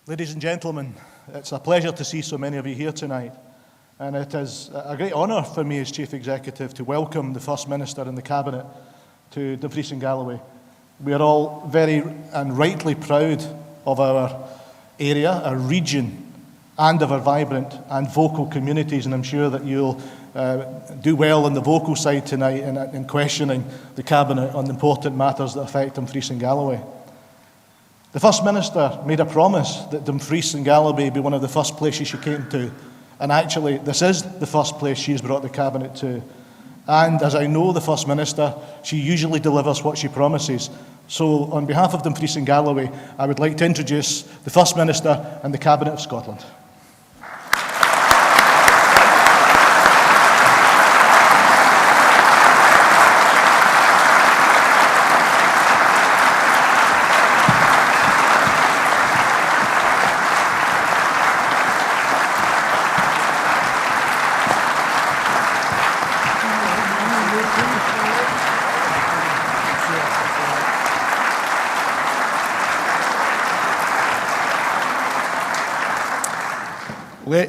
Ladies and gentlemen, it's a pleasure to see so many of you here tonight, and it is a great honour for me as Chief Executive to welcome the First Minister and the Cabinet to Dumfries and Galloway. We are all very and rightly proud of our area, our region, and of our vibrant and vocal communities, and I'm sure that you'll do well on the vocal side tonight in questioning the Cabinet on the important matters that affect Dumfries and Galloway. The First Minister made a promise that Dumfries and Galloway be one of the first places she came to, and actually this is the first place she's brought the Cabinet to. And as I know the First Minister, she usually delivers what she promises. So on behalf of Dumfries and Galloway, I would like to introduce the First Minister and the Cabinet of Scotland.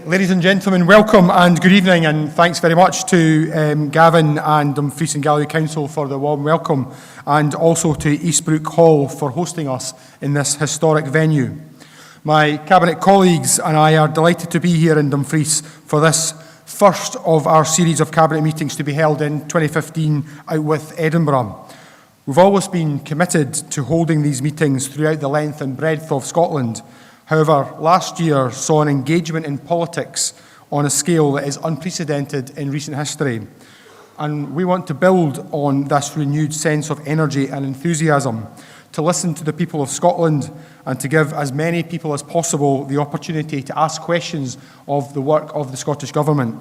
Ladies and gentlemen, welcome and good evening, and thanks very much to Gavin and Dumfries and Galloway Council for the warm welcome, and also to Easterbrook Hall for hosting us in this historic venue. My Cabinet colleagues and I are delighted to be here in Dumfries for this first of our series of Cabinet meetings to be held in 2015 out with Edinburgh. We've always been committed to holding these meetings throughout the length and breadth of Scotland. However, last year saw an engagement in politics on a scale that is unprecedented in recent history. And we want to build on this renewed sense of energy and enthusiasm, to listen to the people of Scotland and to give as many people as possible the opportunity to ask questions of the work of the Scottish Government.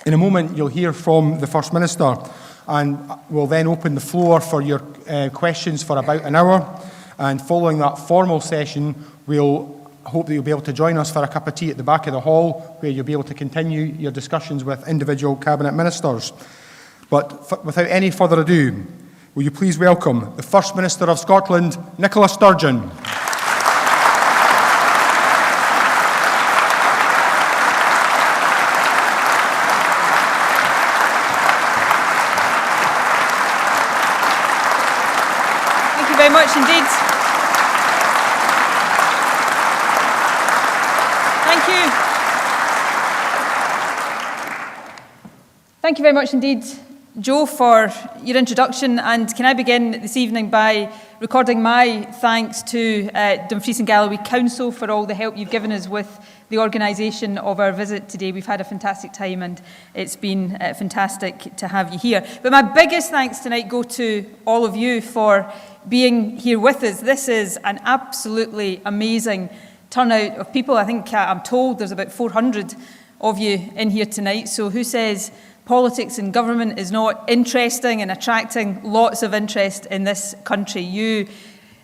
In a moment, you'll hear from the First Minister, and we'll then open the floor for your questions for about an hour. And following that formal session, we'll hope that you'll be able to join us for a cup of tea at the back of the hall, where you'll be able to continue your discussions with individual Cabinet Ministers. But without any further ado, will you please welcome the First Minister of Scotland, Nicola Sturgeon. Thank you very much indeed. Thank you very much indeed, Joe, for your introduction. And can I begin this evening by recording my thanks to Dumfries and Galloway Council for all the help you've given us with the organisation of our visit today. We've had a fantastic time, and it's been fantastic to have you here. But my biggest thanks tonight go to all of you for being here with us. This is an absolutely amazing turnout of people. I think I'm told there's about 400 of you in here tonight. So who says politics and government is not interesting and attracting lots of interest in this country? You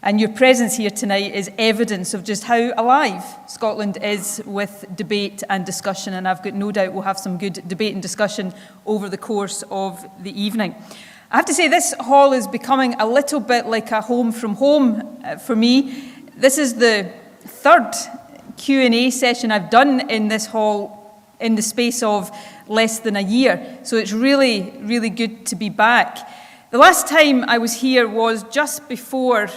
and your presence here tonight is evidence of just how alive Scotland is with debate and discussion, and I've got no doubt we'll have some good debate and discussion over the course of the evening. I have to say, this hall is becoming a little bit like a home from home for me. This is the third Q&A session I've done in this hall in the space of less than a year. So it's really, really good to be back. The last time I was here was just before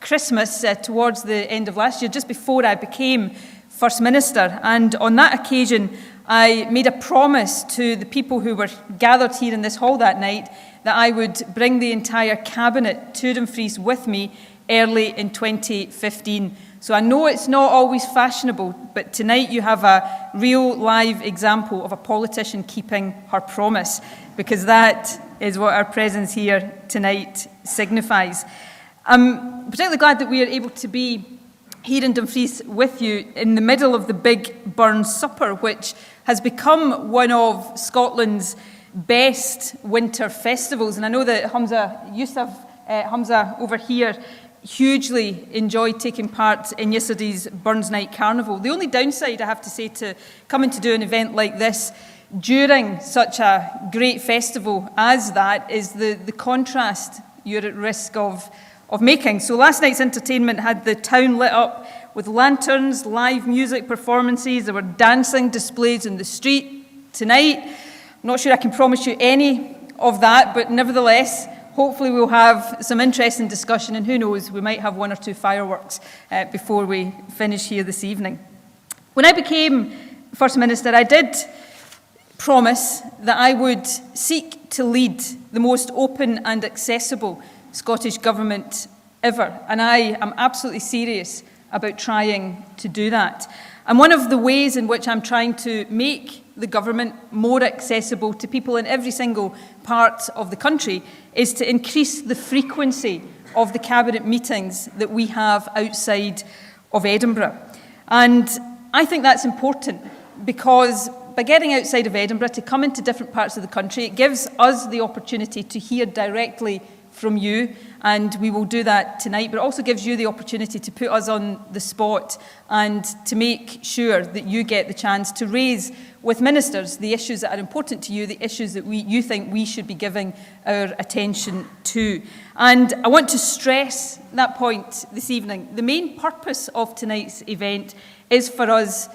Christmas, towards the end of last year, just before I became First Minister. And on that occasion, I made a promise to the people who were gathered here in this hall that night that I would bring the entire Cabinet to Dumfries with me early in 2015. So I know it's not always fashionable, but tonight you have a real live example of a politician keeping her promise, because that is what our presence here tonight signifies. I'm particularly glad that we are able to be here in Dumfries with you in the middle of the Big Burn Supper, which has become one of Scotland's best winter festivals. And I know that Hamza over here hugely enjoyed taking part in yesterday's Burns Night Carnival. The only downside, I have to say, to coming to do an event like this during such a great festival as that is the contrast you're at risk of making. So last night's entertainment had the town lit up with lanterns, live music performances. There were dancing displays in the street tonight. I'm not sure I can promise you any of that, but nevertheless, hopefully we'll have some interesting discussion, and who knows, we might have 1 or 2 fireworks before we finish here this evening. When I became First Minister, I did promise that I would seek to lead the most open and accessible Scottish Government ever, and I am absolutely serious about trying to do that. And one of the ways in which I'm trying to make the government more accessible to people in every single part of the country is to increase the frequency of the cabinet meetings that we have outside of Edinburgh. And I think that's important because by getting outside of Edinburgh to come into different parts of the country, it gives us the opportunity to hear directly from you, and we will do that tonight, but it also gives you the opportunity to put us on the spot and to make sure that you get the chance to raise with ministers the issues that are important to you, the issues that you think we should be giving our attention to. And I want to stress that point this evening. The main purpose of tonight's event is for us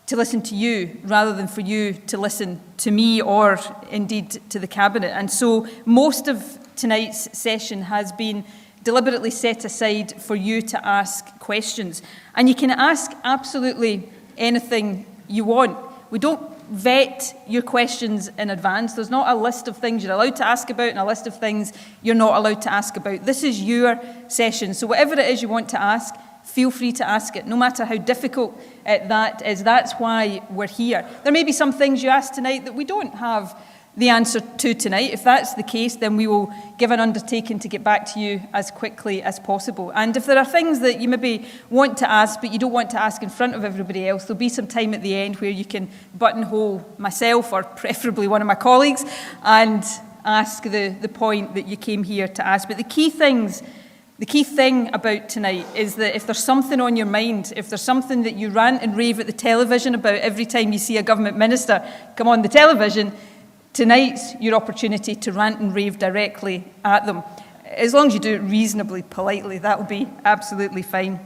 to listen to you rather than for you to listen to me or indeed to the Cabinet. And so most of tonight's session has been deliberately set aside for you to ask questions. And you can ask absolutely anything you want. We don't vet your questions in advance. There's not a list of things you're allowed to ask about and a list of things you're not allowed to ask about. This is your session. So whatever it is you want to ask, feel free to ask it, no matter how difficult that is. That's why we're here. There may be some things you ask tonight that we don't have the answer to tonight. If that's the case, then we will give an undertaking to get back to you as quickly as possible. And if there are things that you maybe want to ask, but you don't want to ask in front of everybody else, there'll be some time at the end where you can buttonhole myself, or preferably one of my colleagues, and ask the point that you came here to ask. But the key thing about tonight is that if there's something on your mind, if there's something that you rant and rave at the television about every time you see a government minister come on the television, tonight's your opportunity to rant and rave directly at them. As long as you do it reasonably politely, that will be absolutely fine.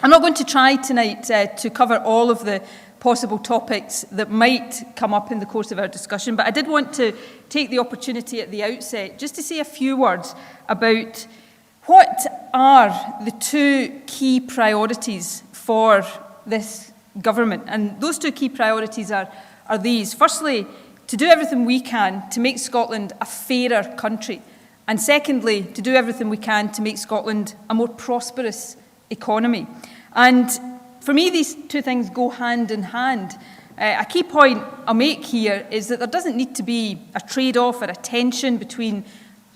I'm not going to try tonight to cover all of the possible topics that might come up in the course of our discussion, but I did want to take the opportunity at the outset just to say a few words about what are the 2 key priorities for this government. And those 2 key priorities are these. Firstly, to do everything we can to make Scotland a fairer country. And secondly, to do everything we can to make Scotland a more prosperous economy. And for me, these 2 things go hand in hand. A key point I'll make here is that there doesn't need to be a trade-off or a tension between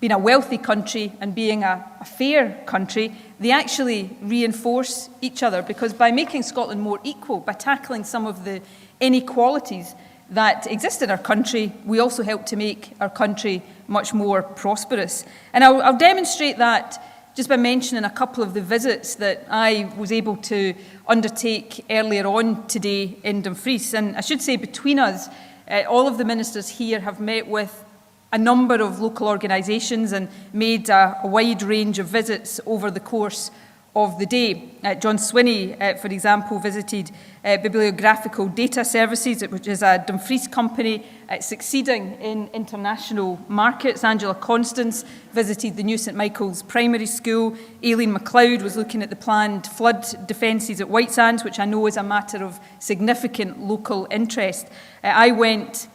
being a wealthy country and being a fair country. They actually reinforce each other, because by making Scotland more equal, by tackling some of the inequalities that exist in our country, we also help to make our country much more prosperous. And I'll demonstrate that just by mentioning a couple of the visits that I was able to undertake earlier on today in Dumfries. And I should say, between us, all of the ministers here have met with a number of local organisations and made a wide range of visits over the course of the day. John Swinney, for example, visited Bibliographical Data Services, which is a Dumfries company succeeding in international markets. Angela Constance visited the new St Michael's Primary School. Aileen MacLeod was looking at the planned flood defences at Whitesands, which I know is a matter of significant local interest. I went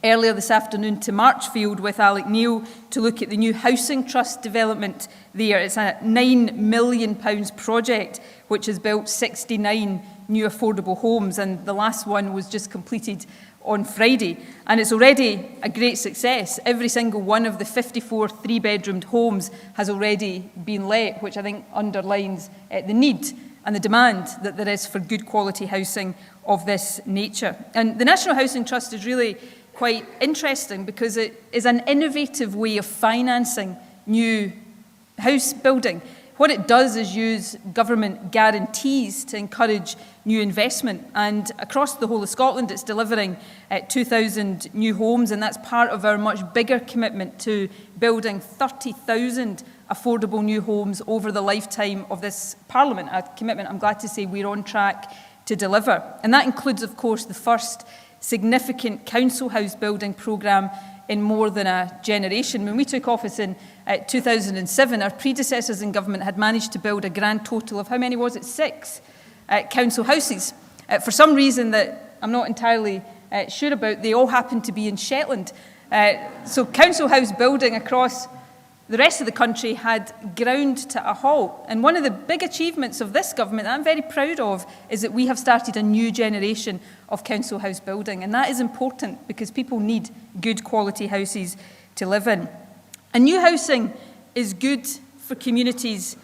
earlier this afternoon to Marchfield with Alec Neil to look at the new housing trust development there. It's a £9 million project which has built 69 new affordable homes, and the last one was just completed on Friday. And it's already a great success. Every single one of the 54 three-bedroomed homes has already been let, which I think underlines the need and the demand that there is for good quality housing of this nature. And the National Housing Trust is really quite interesting because it is an innovative way of financing new house building. What it does is use government guarantees to encourage new investment, and across the whole of Scotland it's delivering 2,000 new homes, and that's part of our much bigger commitment to building 30,000 affordable new homes over the lifetime of this Parliament, a commitment I'm glad to say we're on track to deliver. And that includes, of course, the first significant council house building programme in more than a generation. When we took office in 2007, our predecessors in government had managed to build a grand total of, how many was it? 6 council houses. For some reason that I'm not entirely sure about, they all happened to be in Shetland. So council house building across the rest of the country had ground to a halt. And one of the big achievements of this government that I'm very proud of is that we have started a new generation of council house building. And that is important because people need good quality houses to live in. And new housing is good for communities,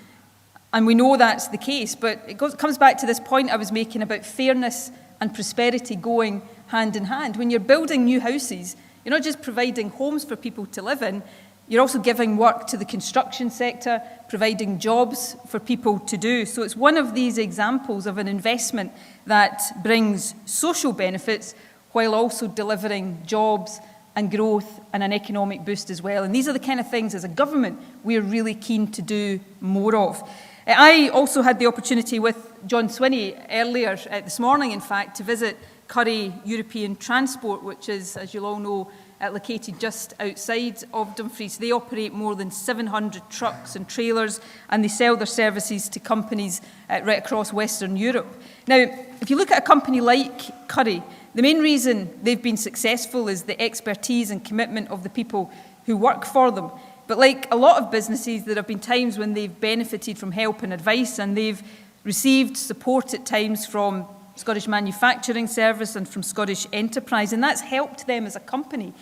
and we know that's the case, but it comes back to this point I was making about fairness and prosperity going hand in hand. When you're building new houses, you're not just providing homes for people to live in, you're also giving work to the construction sector, providing jobs for people to do. So it's one of these examples of an investment that brings social benefits while also delivering jobs and growth and an economic boost as well. And these are the kind of things as a government we're really keen to do more of. I also had the opportunity with John Swinney earlier this morning, in fact, to visit Curry European Transport, which is, as you'll all know, located just outside of Dumfries. They operate more than 700 trucks and trailers, and they sell their services to companies right across Western Europe. Now, if you look at a company like Curry, the main reason they've been successful is the expertise and commitment of the people who work for them. But like a lot of businesses, there have been times when they've benefited from help and advice, and they've received support at times from Scottish Manufacturing Service and from Scottish Enterprise, and that's helped them as a company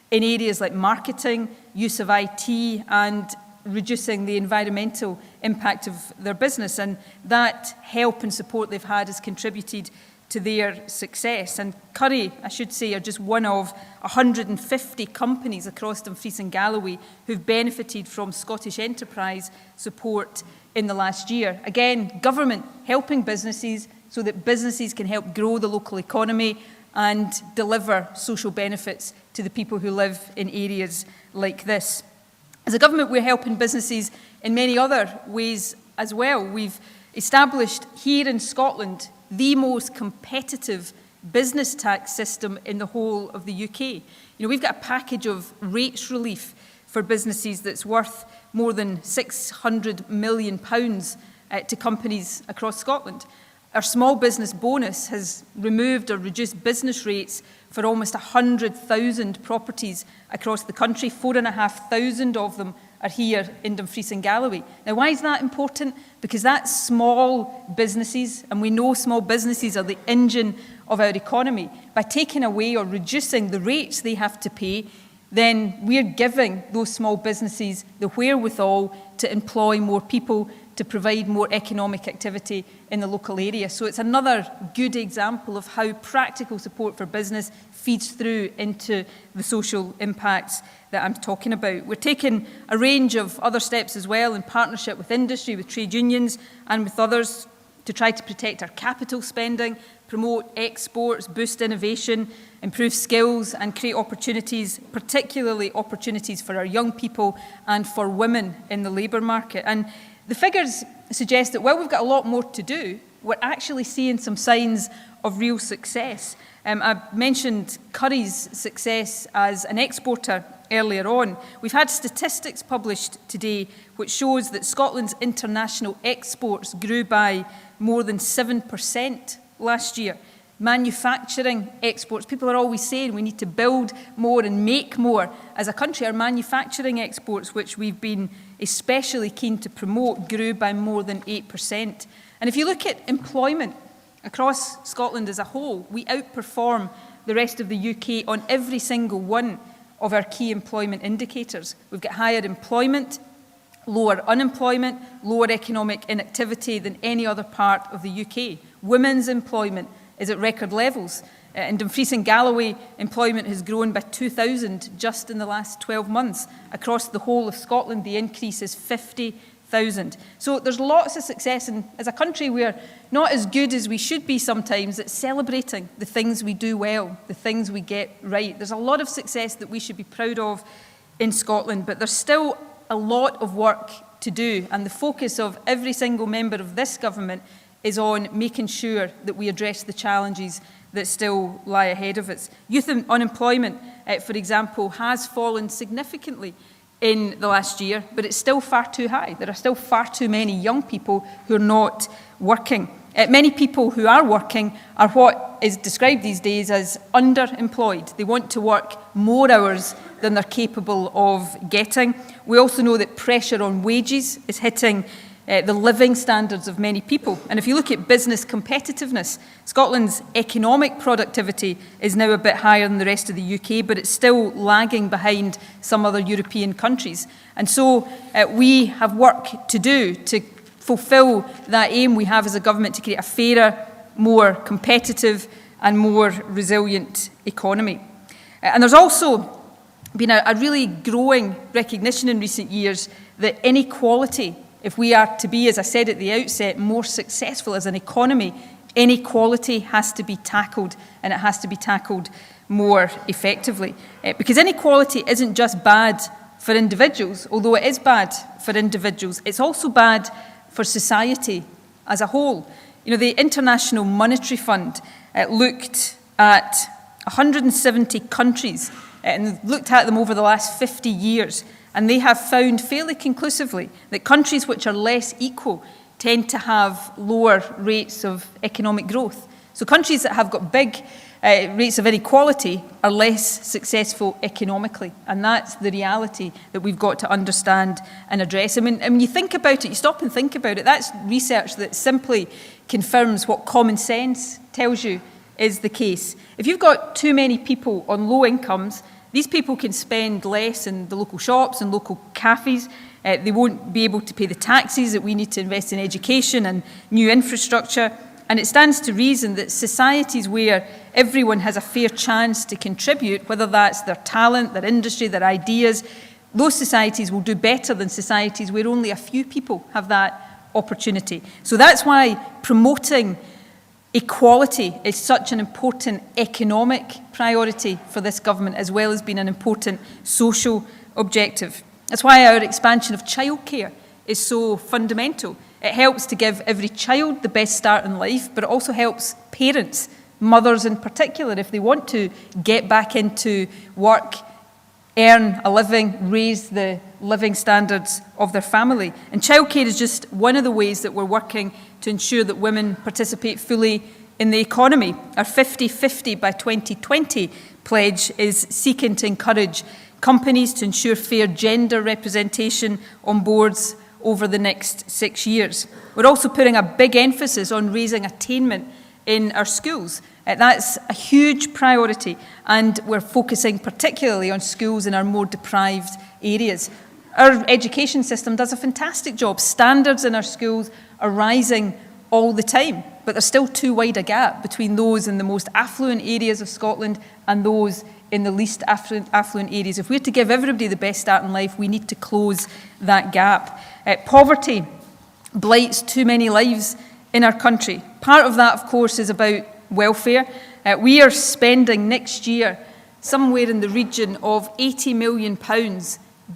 in areas like marketing, use of IT, and reducing the environmental impact of their business. And that help and support they've had has contributed to their success. And Curry, I should say, are just one of 150 companies across Dumfries and Galloway who've benefited from Scottish Enterprise support in the last year. Again, government helping businesses so that businesses can help grow the local economy and deliver social benefits to the people who live in areas like this. As a government, we're helping businesses in many other ways as well. We've established here in Scotland the most competitive business tax system in the whole of the UK. You know, we've got a package of rates relief for businesses that's worth more than £600 million to companies across Scotland. Our small business bonus has removed or reduced business rates for almost 100,000 properties across the country. 4,500 of them are here in Dumfries and Galloway. Now, why is that important? Because that's small businesses, and we know small businesses are the engine of our economy. By taking away or reducing the rates they have to pay, then we're giving those small businesses the wherewithal to employ more people, to provide more economic activity in the local area. So it's another good example of how practical support for business feeds through into the social impacts that I'm talking about. We're taking a range of other steps as well in partnership with industry, with trade unions and with others to try to protect our capital spending, promote exports, boost innovation, improve skills and create opportunities, particularly opportunities for our young people and for women in the labour market. And the figures suggest that while we've got a lot more to do, we're actually seeing some signs of real success. I mentioned Curry's success as an exporter earlier on. We've had statistics published today which shows that Scotland's international exports grew by more than 7% last year. Manufacturing exports, people are always saying we need to build more and make more. As a country, our manufacturing exports, which we've been especially keen to promote, grew by more than 8%. And if you look at employment across Scotland as a whole, we outperform the rest of the UK on every single one of our key employment indicators. We've got higher employment, lower unemployment, lower economic inactivity than any other part of the UK. Women's employment is at record levels. In Dumfries and Galloway, employment has grown by 2,000 just in the last 12 months. Across the whole of Scotland, the increase is 50,000. So there's lots of success, and as a country, we're not as good as we should be sometimes at celebrating the things we do well, the things we get right. There's a lot of success that we should be proud of in Scotland, but there's still a lot of work to do, and the focus of every single member of this government is on making sure that we address the challenges that still lie ahead of us. Youth unemployment, for example, has fallen significantly in the last year, but it's still far too high. There are still far too many young people who are not working. Many people who are working are what is described these days as underemployed. They want to work more hours than they're capable of getting. We also know that pressure on wages is hitting the living standards of many people. And if you look at business competitiveness, Scotland's economic productivity is now a bit higher than the rest of the UK, but it's still lagging behind some other European countries. And so we have work to do to fulfil that aim we have as a government to create a fairer, more competitive and more resilient economy. And there's also been a really growing recognition in recent years that inequality, if we are to be, as I said at the outset, more successful as an economy, inequality has to be tackled, and it has to be tackled more effectively. Because inequality isn't just bad for individuals, although it is bad for individuals, it's also bad for society as a whole. You know, the International Monetary Fund looked at 170 countries and looked at them over the last 50 years. And they have found fairly conclusively that countries which are less equal tend to have lower rates of economic growth. So countries that have got big rates of inequality are less successful economically. And that's the reality that we've got to understand and address. I mean, when you think about it, you stop and think about it, that's research that simply confirms what common sense tells you is the case. If you've got too many people on low incomes, these people can spend less in the local shops and local cafes. They won't be able to pay the taxes that we need to invest in education and new infrastructure. And it stands to reason that societies where everyone has a fair chance to contribute, whether that's their talent, their industry, their ideas, those societies will do better than societies where only a few people have that opportunity. So that's why promoting equality is such an important economic priority for this government, as well as being an important social objective. That's why our expansion of childcare is so fundamental. It helps to give every child the best start in life, but it also helps parents, mothers in particular, if they want to get back into work, earn a living, raise the living standards of their family. And childcare is just one of the ways that we're working to ensure that women participate fully in the economy. Our 50-50 by 2020 pledge is seeking to encourage companies to ensure fair gender representation on boards over the next 6 years. We're also putting a big emphasis on raising attainment in our schools. That's a huge priority, and we're focusing particularly on schools in our more deprived areas. Our education system does a fantastic job. Standards in our schools are rising all the time, but there's still too wide a gap between those in the most affluent areas of Scotland and those in the least affluent areas. If we're to give everybody the best start in life, we need to close that gap. Poverty blights too many lives in our country. Part of that, of course, is about welfare. We are spending next year somewhere in the region of £80 million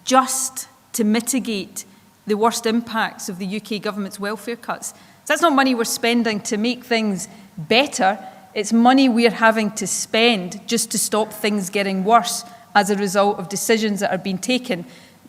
just to mitigate the worst impacts of the UK government's welfare cuts. So that's not money we're spending to make things better. It's money we're having to spend just to stop things getting worse as a result of decisions that are being taken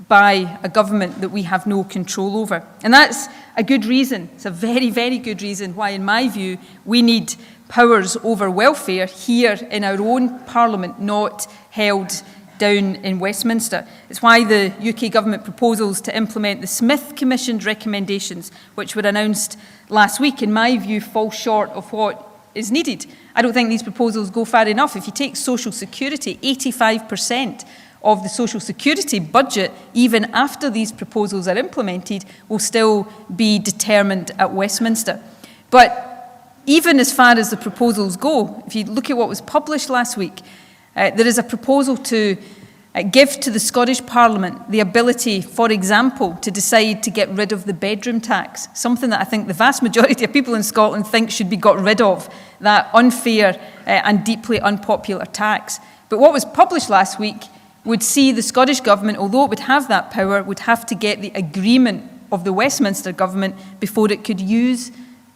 by a government that we have no control over. And that's a good reason. It's a very, very good reason why, in my view, we need powers over welfare here in our own Parliament, not held down in Westminster. It's why the UK government proposals to implement the Smith Commission's recommendations, which were announced last week, in my view, fall short of what is needed. I don't think these proposals go far enough. If you take social security, 85% of the social security budget, even after these proposals are implemented, will still be determined at Westminster. But even as far as the proposals go, if you look at what was published last week, there is a proposal to give to the Scottish Parliament the ability, for example, to decide to get rid of the bedroom tax, something that I think the vast majority of people in Scotland think should be got rid of, that unfair and deeply unpopular tax. But what was published last week would see the Scottish Government, although it would have that power, would have to get the agreement of the Westminster government before it could use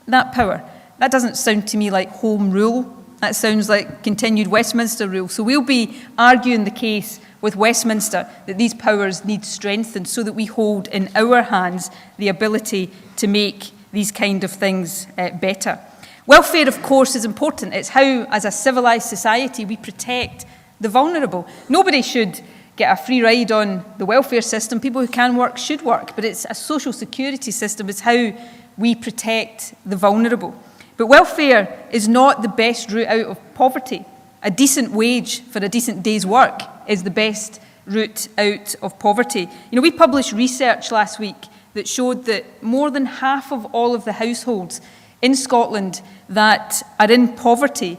that power. That doesn't sound to me like home rule. That sounds like continued Westminster rule. So we'll be arguing the case with Westminster that these powers need strengthened so that we hold in our hands the ability to make these kind of things better. Welfare, of course, is important. It's how, as a civilised society, we protect the vulnerable. Nobody should get a free ride on the welfare system. People who can work should work, but it's a social security system. It's how we protect the vulnerable. But welfare is not the best route out of poverty. A decent wage for a decent day's work is the best route out of poverty. You know, we published research last week that showed that more than half of all of the households in Scotland that are in poverty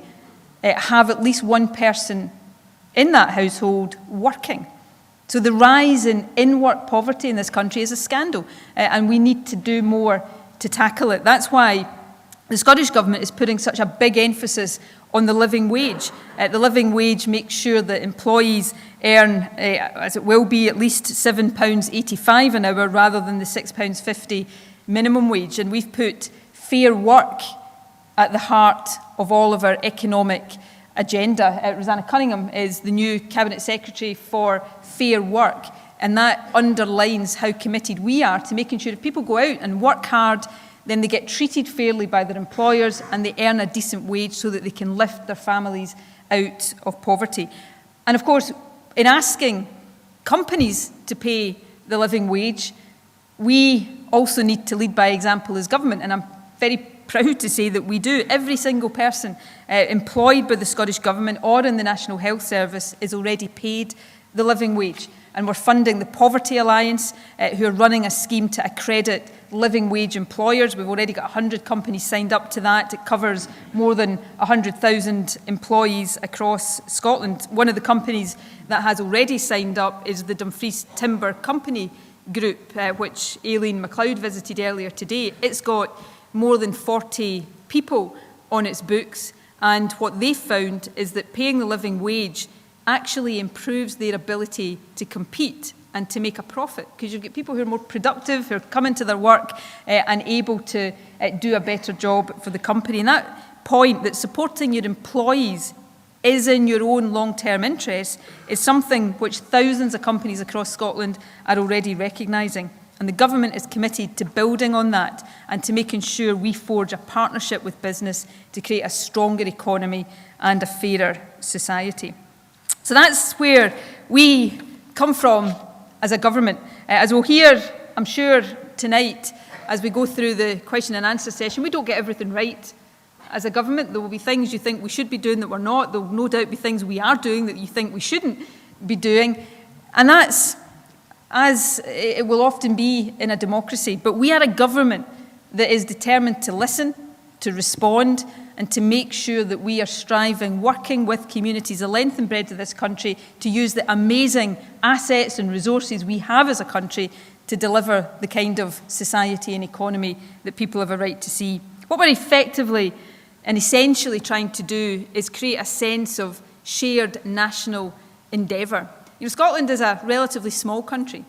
have at least one person in that household working. So the rise in in-work poverty in this country is a scandal, and we need to do more to tackle it. That's why the Scottish Government is putting such a big emphasis on the living wage. The living wage makes sure that employees earn, as it will be, at least £7.85 an hour rather than the £6.50 minimum wage. And we've put fair work at the heart of all of our economic agenda. Rosanna Cunningham is the new Cabinet Secretary for Fair Work, and that underlines how committed we are to making sure that people go out and work hard, then they get treated fairly by their employers and they earn a decent wage so that they can lift their families out of poverty. And of course, in asking companies to pay the living wage, we also need to lead by example as government, and I'm very proud to say that we do. Every single person employed by the Scottish Government or in the National Health Service is already paid the living wage. And we're funding the Poverty Alliance, who are running a scheme to accredit living wage employers. We've already got 100 companies signed up to that. It covers more than 100,000 employees across Scotland. One of the companies that has already signed up is the Dumfries Timber Company Group, which Aileen MacLeod visited earlier today. It's got more than 40 people on its books, and what they found is that paying the living wage actually improves their ability to compete and to make a profit, because you get people who are more productive, who are coming to their work and able to do a better job for the company. And that point that supporting your employees is in your own long-term interest is something which thousands of companies across Scotland are already recognising. And the government is committed to building on that and to making sure we forge a partnership with business to create a stronger economy and a fairer society. So that's where we come from as a government. As we'll hear, I'm sure, tonight, as we go through the question and answer session, we don't get everything right as a government. There will be things you think we should be doing that we're not. There will no doubt be things we are doing that you think we shouldn't be doing. And that's as it will often be in a democracy. But we are a government that is determined to listen, to respond, and to make sure that we are striving, working with communities the length and breadth of this country to use the amazing assets and resources we have as a country to deliver the kind of society and economy that people have a right to see. What we're effectively and essentially trying to do is create a sense of shared national endeavour. You know, Scotland is a relatively small country,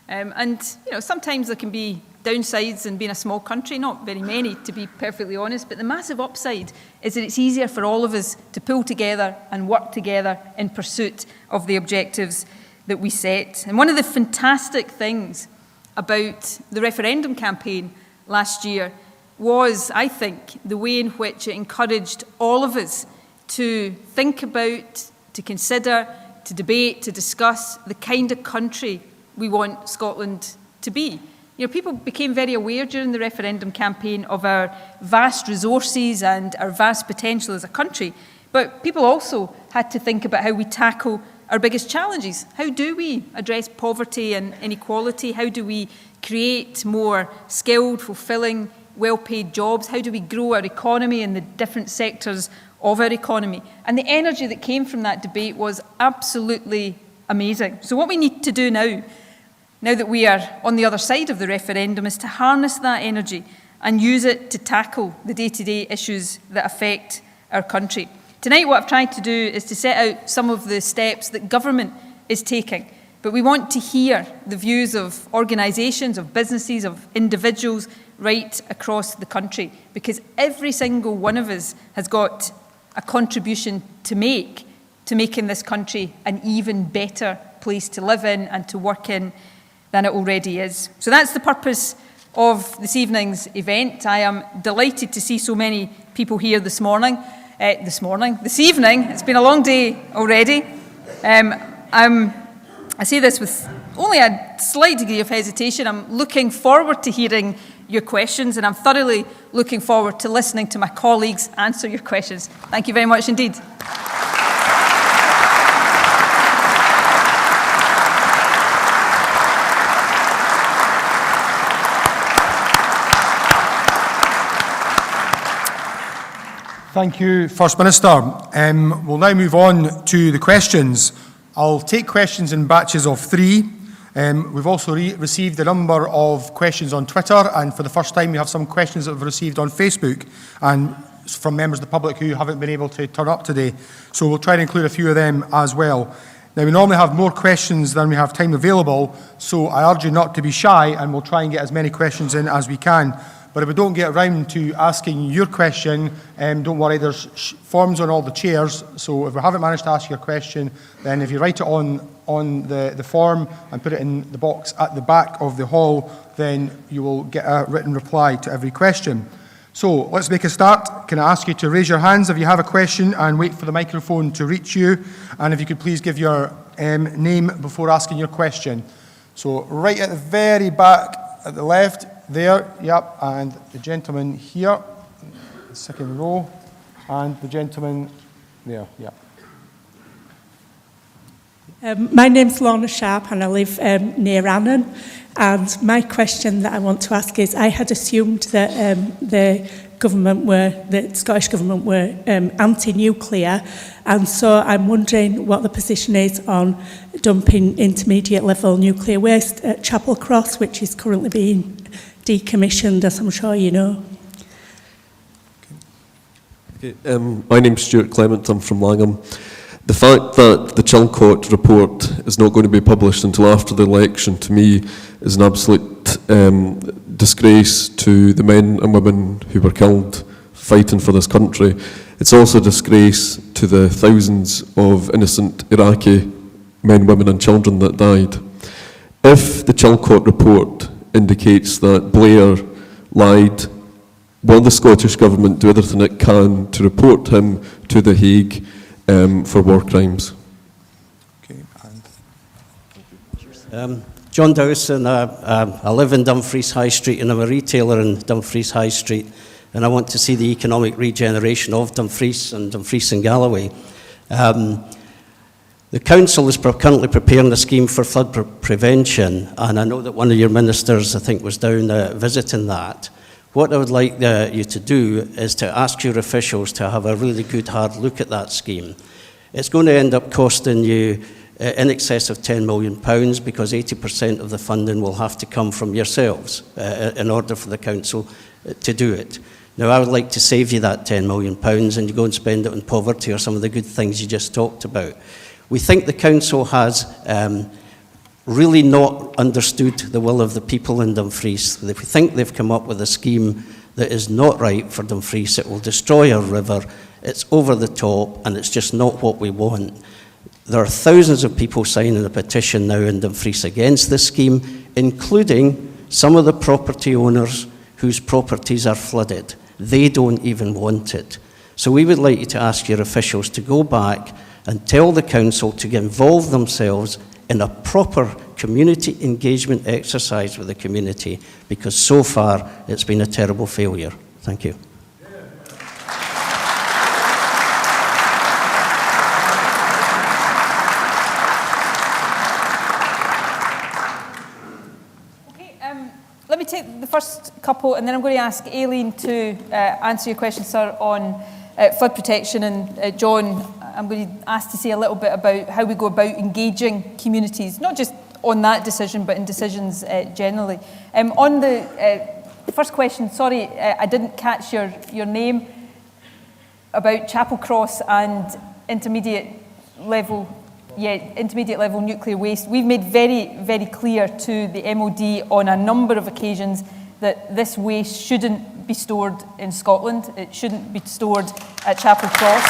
and you know, sometimes there can be downsides in being a small country, not very many to be perfectly honest, but the massive upside is that it's easier for all of us to pull together and work together in pursuit of the objectives that we set. And one of the fantastic things about the referendum campaign last year was, I think, the way in which it encouraged all of us to think about, to consider, to debate, to discuss the kind of country we want Scotland to be. You know, people became very aware during the referendum campaign of our vast resources and our vast potential as a country, but people also had to think about how we tackle our biggest challenges. How do we address poverty and inequality? How do we create more skilled, fulfilling, well-paid jobs? How do we grow our economy in the different sectors of our economy? And the energy that came from that debate was absolutely amazing. So what we need to do now that we are on the other side of the referendum, is to harness that energy and use it to tackle the day-to-day issues that affect our country. Tonight, what I've tried to do is to set out some of the steps that government is taking but we want to hear the views of organisations, of businesses, of individuals right across the country, because every single one of us has got a contribution to make to making this country an even better place to live in and to work in than it already is. So that's the purpose of this evening's event. I am delighted to see so many people here this evening. It's been a long day already. I say this with only a slight degree of hesitation. I'm looking forward to hearing your questions, and I'm thoroughly looking forward to listening to my colleagues answer your questions. Thank you very much indeed. Thank you, First Minister. We'll now move on to the questions. I'll take questions in batches of 3. We've also received a number of questions on Twitter, and for the first time we have some questions that we've received on Facebook and from members of the public who haven't been able to turn up today. So we'll try and include a few of them as well. Now, we normally have more questions than we have time available, so I urge you not to be shy, and we'll try and get as many questions in as we can. But if we don't get around to asking your question, don't worry, there's forms on all the chairs. So if we haven't managed to ask your question, then if you write it on the form and put it in the box at the back of the hall, then you will get a written reply to every question. So let's make a start. Can I ask you to raise your hands if you have a question and wait for the microphone to reach you? And if you could please give your name before asking your question. So right at the very back, at the left, there, yep, and the gentleman here, the second row, and the gentleman there, yep. My name's Lorna Sharp and I live near Annan, and my question that I want to ask is, I had assumed that the Scottish Government were anti-nuclear, and so I'm wondering what the position is on dumping intermediate level nuclear waste at Chapel Cross, which is currently being decommissioned, as I'm sure you know. Okay, my name's Stuart Clement, I'm from Langham. The fact that the Chilcot report is not going to be published until after the election, to me, is an absolute disgrace to the men and women who were killed fighting for this country. It's also a disgrace to the thousands of innocent Iraqi men, women and children that died. If the Chilcot report indicates that Blair lied, will the Scottish Government do everything it can to report him to The Hague for war crimes? Okay, John Dowson, I live in Dumfries High Street and I'm a retailer in Dumfries High Street, and I want to see the economic regeneration of Dumfries and Galloway. The Council is currently preparing a scheme for flood prevention, and I know that one of your ministers, I think, was down visiting that. What I would like you to do is to ask your officials to have a really good hard look at that scheme. It's going to end up costing you in excess of £10 million, because 80% of the funding will have to come from yourselves in order for the Council to do it. Now, I would like to save you that £10 million and you go and spend it on poverty or some of the good things you just talked about. We think the Council has really not understood the will of the people in Dumfries. If we think they've come up with a scheme that is not right for Dumfries, it will destroy our river, it's over the top, and it's just not what we want. There are thousands of people signing a petition now in Dumfries against this scheme, including some of the property owners whose properties are flooded. They don't even want it. So we would like you to ask your officials to go back and tell the Council to get involved themselves in a proper community engagement exercise with the community, because so far it's been a terrible failure. Thank you. Let me take the first couple, and then I'm going to ask Aileen to answer your question, sir, on flood protection. And John, I'm going to ask to say a little bit about how we go about engaging communities, not just on that decision, but in decisions generally. On the first question, sorry, I didn't catch your name, about Chapel Cross and intermediate level intermediate level nuclear waste. We've made very, very clear to the MOD on a number of occasions that this waste shouldn't be stored in Scotland. It shouldn't be stored at Chapel Cross.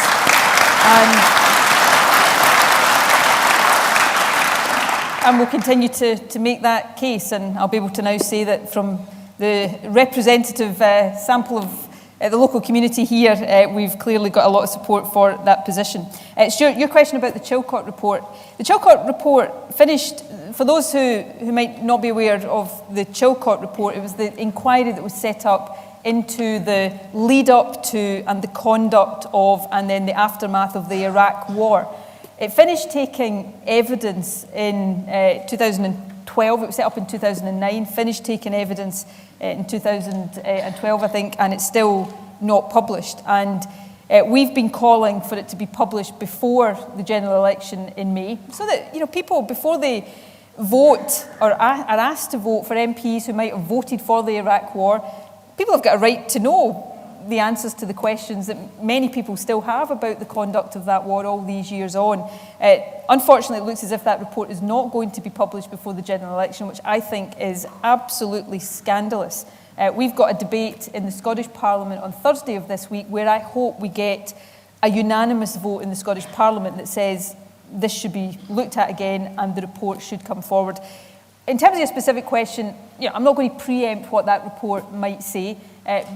And we'll continue to make that case, and I'll be able to now say that from the representative sample of the local community here, we've clearly got a lot of support for that position. Stuart, your question about the Chilcot report. The Chilcot report finished, for those who might not be aware of the Chilcot report, it was the inquiry that was set up into the lead up to and the conduct of and then the aftermath of the Iraq War. It finished taking evidence in 2012, it was set up in 2009, finished taking evidence in 2012, I think, and it's still not published. And we've been calling for it to be published before the general election in May, so that people, before they vote or are asked to vote for MPs who might have voted for the Iraq War, people have got a right to know the answers to the questions that many people still have about the conduct of that war all these years on. Unfortunately, it looks as if that report is not going to be published before the general election, which I think is absolutely scandalous. We've got a debate in the Scottish Parliament on Thursday of this week where I hope we get a unanimous vote in the Scottish Parliament that says this should be looked at again and the report should come forward. In terms of your specific question, I'm not going to preempt what that report might say,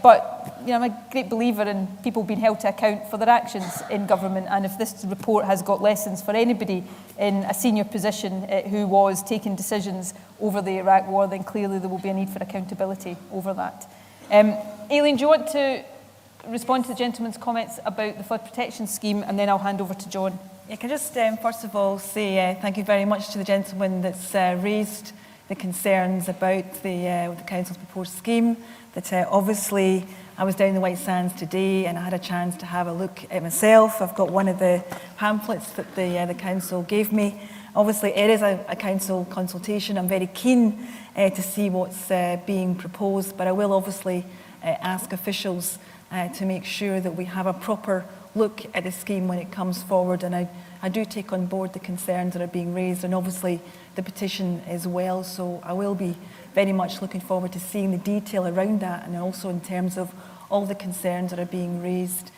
but I'm a great believer in people being held to account for their actions in government, and if this report has got lessons for anybody in a senior position who was taking decisions over the Iraq War, then clearly there will be a need for accountability over that. Aileen, do you want to respond to the gentleman's comments about the flood protection scheme, and then I'll hand over to John? Yeah, can I just first of all say thank you very much to the gentleman that's raised the concerns about the Council's proposed scheme. That obviously I was down the White Sands today and I had a chance to have a look at myself. I've got one of the pamphlets that the Council gave me. Obviously it is a Council consultation. I'm very keen to see what's being proposed, but I will obviously ask officials to make sure that we have a proper look at the scheme when it comes forward, and I do take on board the concerns that are being raised, and obviously the petition as well, so I will be very much looking forward to seeing the detail around that, and also in terms of all the concerns that are being raised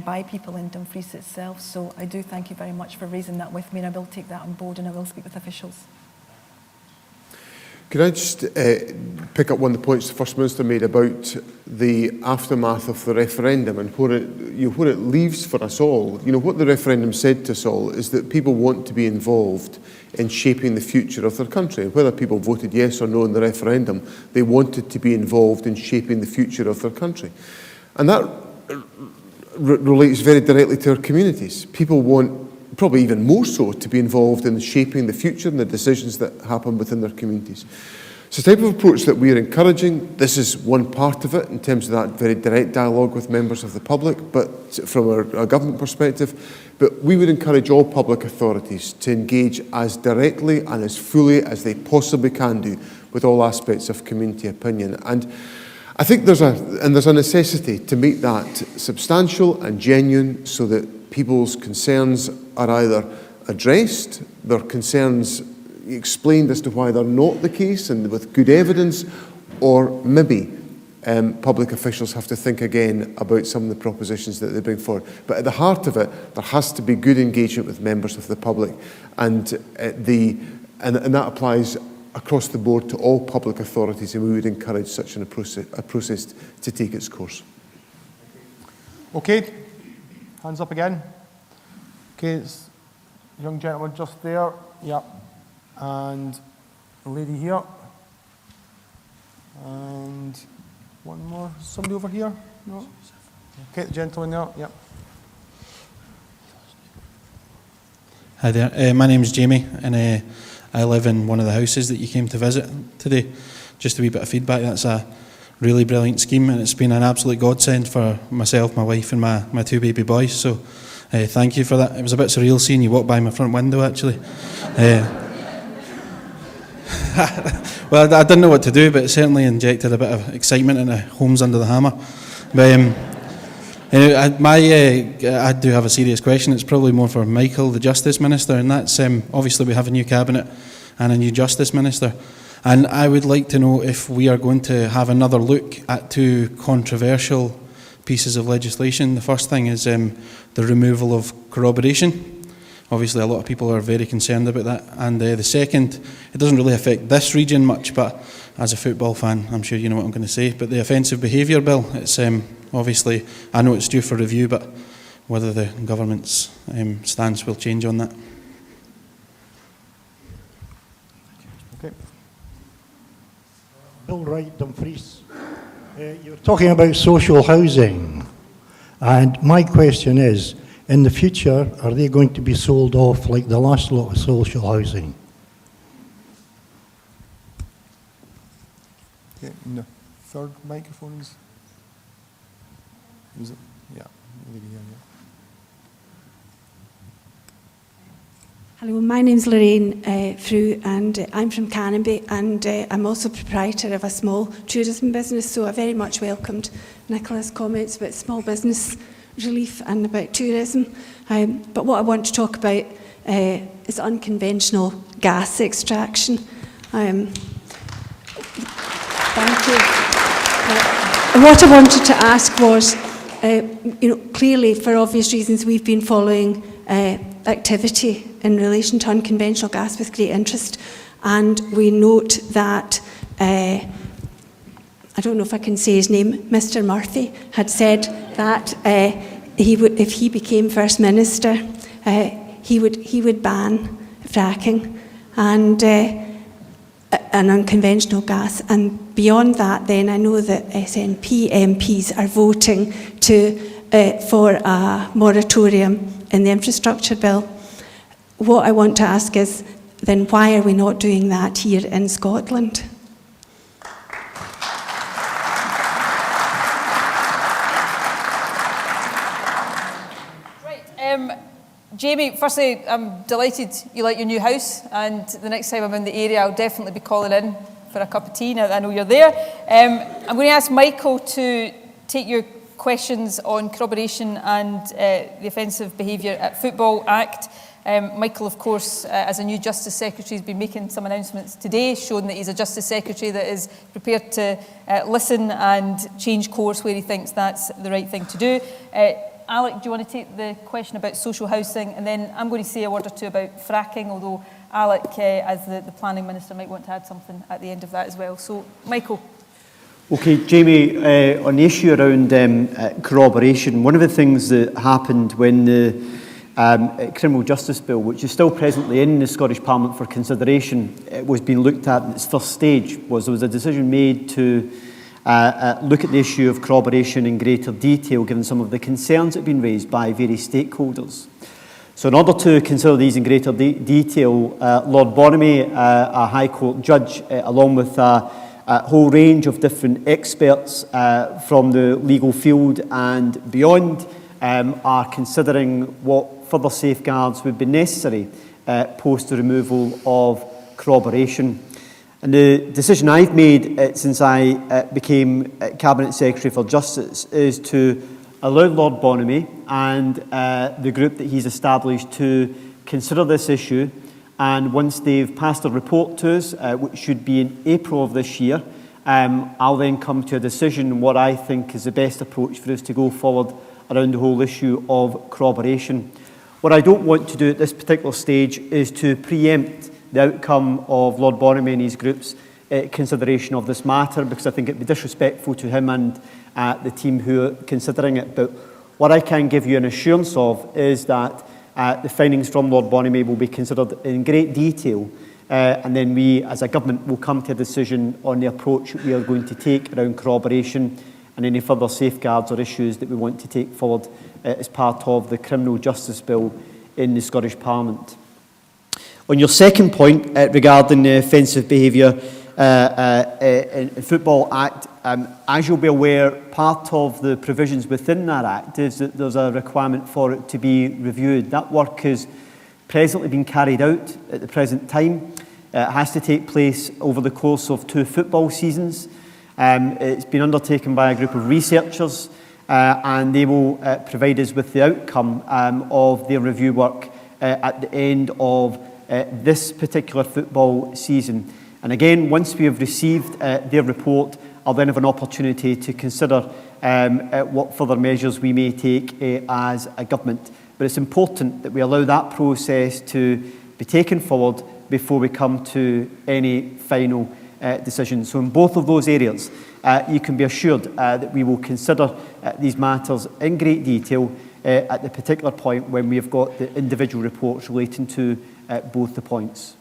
by people in Dumfries itself. So I do thank you very much for raising that with me, and I will take that on board and I will speak with officials. Could I just pick up one of the points the First Minister made about the aftermath of the referendum and what it leaves for us all? What the referendum said to us all is that people want to be involved in shaping the future of their country. And whether people voted yes or no in the referendum, they wanted to be involved in shaping the future of their country. And that relates very directly to our communities. People want, probably even more so, to be involved in shaping the future and the decisions that happen within their communities. It's the type of approach that we're encouraging. This is one part of it in terms of that very direct dialogue with members of the public, but from our government perspective. But we would encourage all public authorities to engage as directly and as fully as they possibly can do with all aspects of community opinion. And I think there's a necessity to make that substantial and genuine so that people's concerns are either addressed, their concerns explained as to why they're not the case and with good evidence, or maybe public officials have to think again about some of the propositions that they bring forward. But at the heart of it, there has to be good engagement with members of the public, and that applies across the board to all public authorities, and we would encourage such a process to take its course. Okay, hands up again. Okay, it's young gentleman just there. Yep. And a lady here. And one more. Somebody over here? No? Okay, the gentleman there. Yep. Hi there. My name's Jamie, and I live in one of the houses that you came to visit today. Just a wee bit of feedback. That's a really brilliant scheme, and it's been an absolute godsend for myself, my wife, and my two baby boys. So thank you for that. It was a bit surreal seeing you walk by my front window, actually. Well, I didn't know what to do, but it certainly injected a bit of excitement into Homes Under the Hammer. But I do have a serious question. It's probably more for Michael, the Justice Minister, and that's obviously we have a new Cabinet and a new Justice Minister. And I would like to know if we are going to have another look at two controversial pieces of legislation. The first thing is the removal of corroboration. Obviously, a lot of people are very concerned about that. And the second, it doesn't really affect this region much, but as a football fan, I'm sure you know what I'm going to say. But the offensive behaviour bill, it's obviously, I know it's due for review, but whether the government's stance will change on that. Okay. Bill Wright, Dumfries. You're talking about social housing, and my question is, in the future, are they going to be sold off like the last lot of social housing? Okay, no. Third microphones. Is it? Yeah. Hello, my name's Lorraine Frew, and I'm from Canonby, and I'm also proprietor of a small tourism business, so I very much welcomed Nicola's comments about small business relief and about tourism. But what I want to talk about is unconventional gas extraction. Thank you. What I wanted to ask was, clearly for obvious reasons we've been following activity in relation to unconventional gas with great interest, and we note that I don't know if I can say his name, Mr. Murphy had said that he would, if he became First Minister, he would ban fracking and unconventional gas. And beyond that, then I know that SNP MPs are voting for a moratorium in the infrastructure bill. What I want to ask is, then why are we not doing that here in Scotland? Right. Jamie, firstly, I'm delighted you like your new house, and the next time I'm in the area, I'll definitely be calling in for a cup of tea now that I know you're there. I'm going to ask Michael to take your questions on corroboration and the Offensive Behaviour at Football Act. Michael, of course, as a new Justice Secretary, has been making some announcements today, showing that he's a Justice Secretary that is prepared to listen and change course where he thinks that's the right thing to do. Alec, do you want to take the question about social housing? And then I'm going to say a word or two about fracking, although Alec, as the Planning Minister, might want to add something at the end of that as well. So, Michael. Okay, Jamie, on the issue around corroboration, one of the things that happened when the Criminal Justice Bill, which is still presently in the Scottish Parliament for consideration, was being looked at in its first stage, was there was a decision made to look at the issue of corroboration in greater detail, given some of the concerns that have been raised by various stakeholders. So in order to consider these in greater detail, Lord Bonamy, a High Court judge, along with a whole range of different experts from the legal field and beyond, are considering what further safeguards would be necessary post the removal of corroboration. And the decision I've made since I became Cabinet Secretary for Justice is to allow Lord Bonamy and the group that he's established to consider this issue, and once they've passed a report to us, which should be in April of this year, I'll then come to a decision on what I think is the best approach for us to go forward around the whole issue of corroboration. What I don't want to do at this particular stage is to preempt the outcome of Lord Bonamy and his group's consideration of this matter, because I think it would be disrespectful to him and the team who are considering it. But what I can give you an assurance of is that the findings from Lord Bonamy will be considered in great detail, and then we as a government will come to a decision on the approach we are going to take around corroboration and any further safeguards or issues that we want to take forward as part of the Criminal Justice Bill in the Scottish Parliament. On your second point regarding the Offensive Behaviour in Football Act, as you'll be aware, part of the provisions within that Act is that there's a requirement for it to be reviewed. That work is presently being carried out at the present time. It has to take place over the course of 2 football seasons. It's been undertaken by a group of researchers and they will provide us with the outcome of their review work at the end of this particular football season. And again, once we have received their report, I'll then have an opportunity to consider what further measures we may take as a government. But it's important that we allow that process to be taken forward before we come to any final decision. So in both of those areas, you can be assured that we will consider these matters in great detail at the particular point when we have got the individual reports relating to both the points.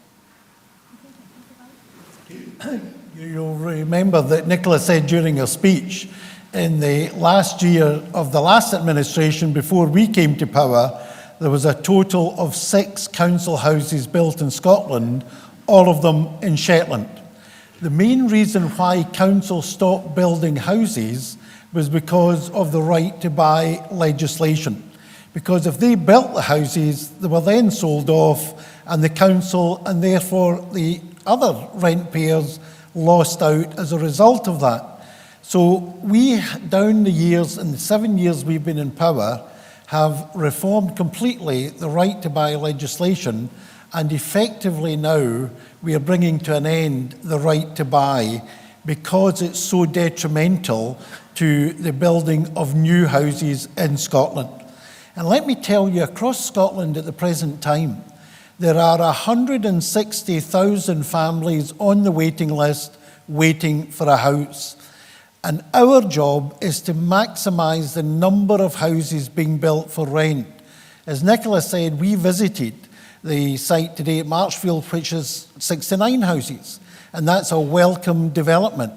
You'll remember that Nicola said during her speech in the last year of the last administration before we came to power, there was a total of 6 council houses built in Scotland, all of them in Shetland. The main reason why council stopped building houses was because of the right to buy legislation. Because if they built the houses, they were then sold off, and the council and therefore the other rent payers lost out as a result of that. So we, down the years, in the 7 years we've been in power, have reformed completely the right to buy legislation, and effectively now we are bringing to an end the right to buy because it's so detrimental to the building of new houses in Scotland. And let me tell you, across Scotland at the present time, there are 160,000 families on the waiting list waiting for a house. And our job is to maximise the number of houses being built for rent. As Nicola said, we visited the site today at Marchfield, which is 69 houses, and that's a welcome development.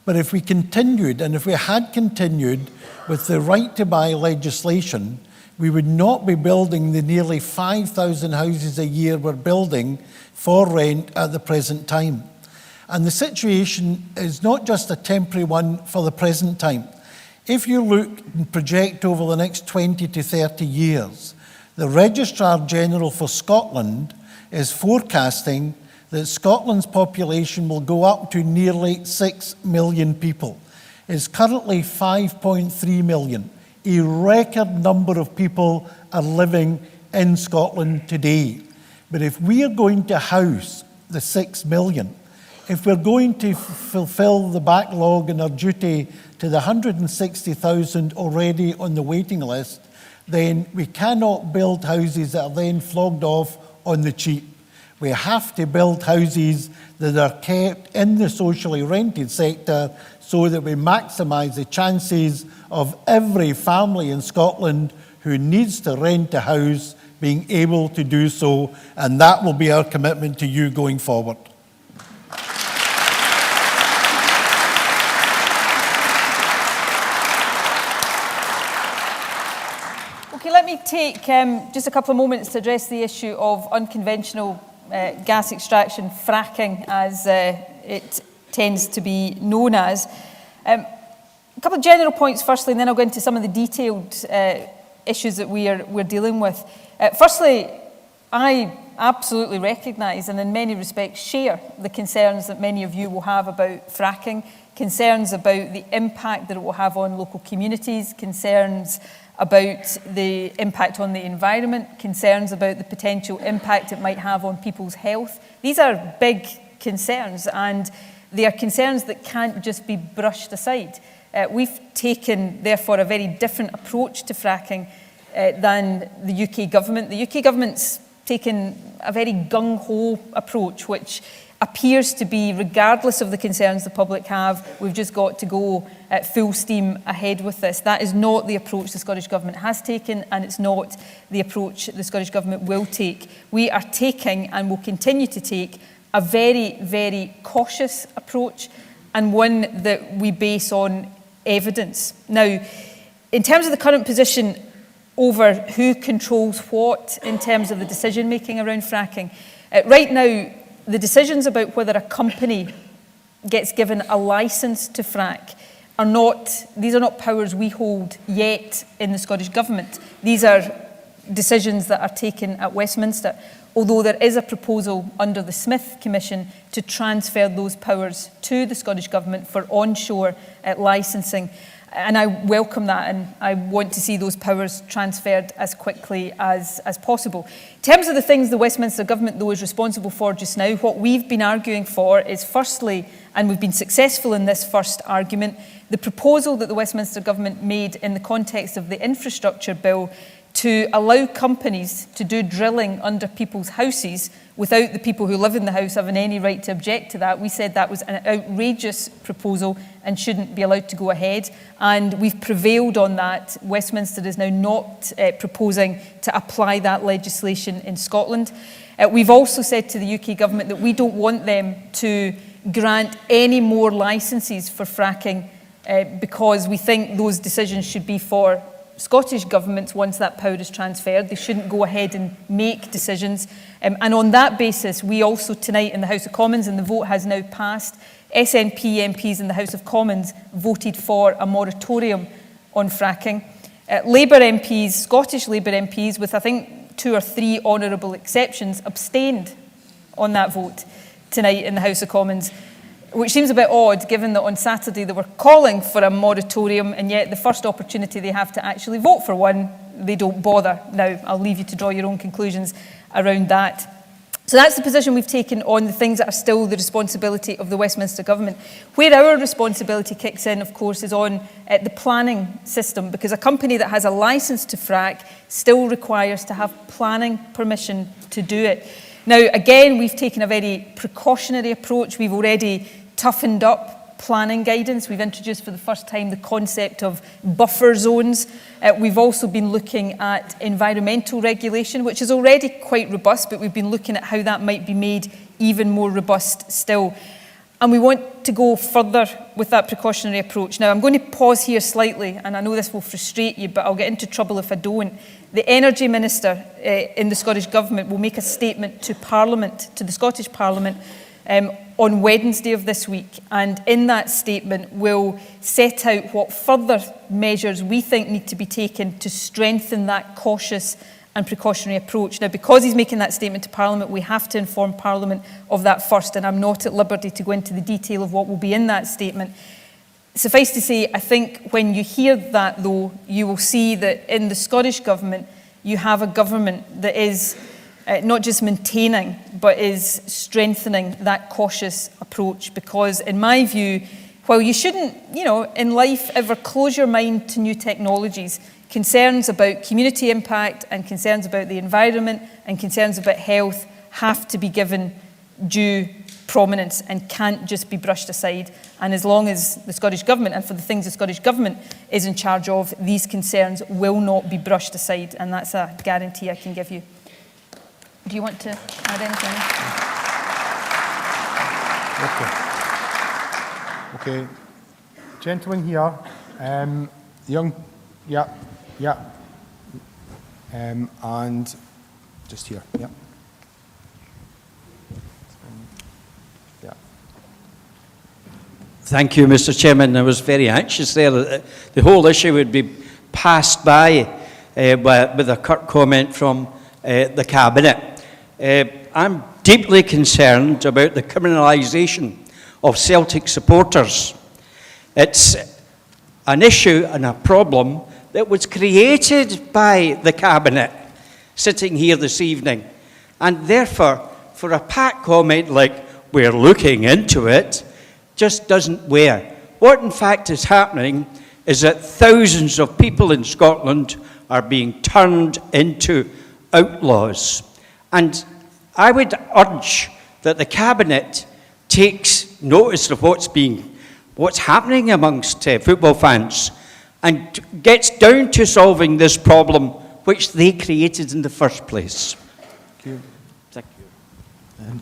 But if we continued, and if we had continued with the right to buy legislation, we would not be building the nearly 5,000 houses a year we're building for rent at the present time. And the situation is not just a temporary one for the present time. If you look and project over the next 20 to 30 years, the Registrar General for Scotland is forecasting that Scotland's population will go up to nearly 6 million people. It's currently 5.3 million. A record number of people are living in Scotland today. But if we are going to house the 6 million, if we're going to fulfil the backlog and our duty to the 160,000 already on the waiting list, then we cannot build houses that are then flogged off on the cheap. We have to build houses that are kept in the socially rented sector so that we maximise the chances of every family in Scotland who needs to rent a house being able to do so, and that will be our commitment to you going forward. Okay, let me take just a couple of moments to address the issue of unconventional gas extraction, fracking, as it tends to be known as. A couple of general points firstly, and then I'll go into some of the detailed issues that we're dealing with. Firstly, I absolutely recognise and in many respects share the concerns that many of you will have about fracking, concerns about the impact that it will have on local communities, concerns about the impact on the environment, concerns about the potential impact it might have on people's health. These are big concerns, and they are concerns that can't just be brushed aside. We've taken, therefore, a very different approach to fracking than the UK government. The UK government's taken a very gung-ho approach, which appears to be, regardless of the concerns the public have, we've just got to go at full steam ahead with this. That is not the approach the Scottish Government has taken, and it's not the approach the Scottish Government will take. We are taking, and will continue to take, a very, very cautious approach, and one that we base on evidence. Now, in terms of the current position over who controls what in terms of the decision-making around fracking, right now, the decisions about whether a company gets given a licence to frack these are not powers we hold yet in the Scottish Government. These are decisions that are taken at Westminster, although there is a proposal under the Smith Commission to transfer those powers to the Scottish Government for onshore licensing. And I welcome that, and I want to see those powers transferred as quickly as possible. In terms of the things the Westminster Government, though, is responsible for just now, what we've been arguing for is, firstly, and we've been successful in this first argument, the proposal that the Westminster Government made in the context of the infrastructure bill to allow companies to do drilling under people's houses without the people who live in the house having any right to object to that. We said that was an outrageous proposal and shouldn't be allowed to go ahead. And we've prevailed on that. Westminster is now not proposing to apply that legislation in Scotland. We've also said to the UK Government that we don't want them to grant any more licences for fracking because we think those decisions should be for Scottish governments once that power is transferred. They shouldn't go ahead and make decisions. And on that basis, we also tonight in the House of Commons, and the vote has now passed, SNP MPs in the House of Commons voted for a moratorium on fracking. Labour MPs, Scottish Labour MPs, with I think 2 or 3 honourable exceptions, abstained on that vote tonight in the House of Commons, which seems a bit odd given that on Saturday they were calling for a moratorium, and yet the first opportunity they have to actually vote for one, they don't bother. Now, I'll leave you to draw your own conclusions around that. So that's the position we've taken on the things that are still the responsibility of the Westminster Government. Where our responsibility kicks in, of course, is on the planning system, because a company that has a licence to frack still requires to have planning permission to do it. Now, again, we've taken a very precautionary approach. We've already toughened up planning guidance. We've introduced for the first time the concept of buffer zones. We've also been looking at environmental regulation, which is already quite robust, but we've been looking at how that might be made even more robust still. And we want to go further with that precautionary approach. Now, I'm going to pause here slightly, and I know this will frustrate you, but I'll get into trouble if I don't. The Energy Minister in the Scottish Government will make a statement to Parliament, to the Scottish Parliament, on Wednesday of this week. And in that statement, we'll set out what further measures we think need to be taken to strengthen that cautious and precautionary approach. Now, because he's making that statement to Parliament, we have to inform Parliament of that first, and I'm not at liberty to go into the detail of what will be in that statement. Suffice to say, I think when you hear that, though, you will see that in the Scottish Government, you have a government that is not just maintaining, but is strengthening that cautious approach. Because in my view, while you shouldn't, in life ever close your mind to new technologies, concerns about community impact and concerns about the environment and concerns about health have to be given due prominence and can't just be brushed aside. And as long as the Scottish Government, and for the things the Scottish Government is in charge of, these concerns will not be brushed aside, and that's a guarantee I can give you. Do you want to add anything? Okay. Gentleman here, and just here, yeah. Thank you, Mr. Chairman. I was very anxious there that the whole issue would be passed by with a curt comment from the Cabinet. I'm deeply concerned about the criminalisation of Celtic supporters. It's an issue and a problem that was created by the Cabinet sitting here this evening. And therefore, for a pat comment like, we're looking into it, just doesn't wear. What in fact is happening is that thousands of people in Scotland are being turned into outlaws. And I would urge that the Cabinet takes notice of what's happening amongst football fans and gets down to solving this problem which they created in the first place. Thank you.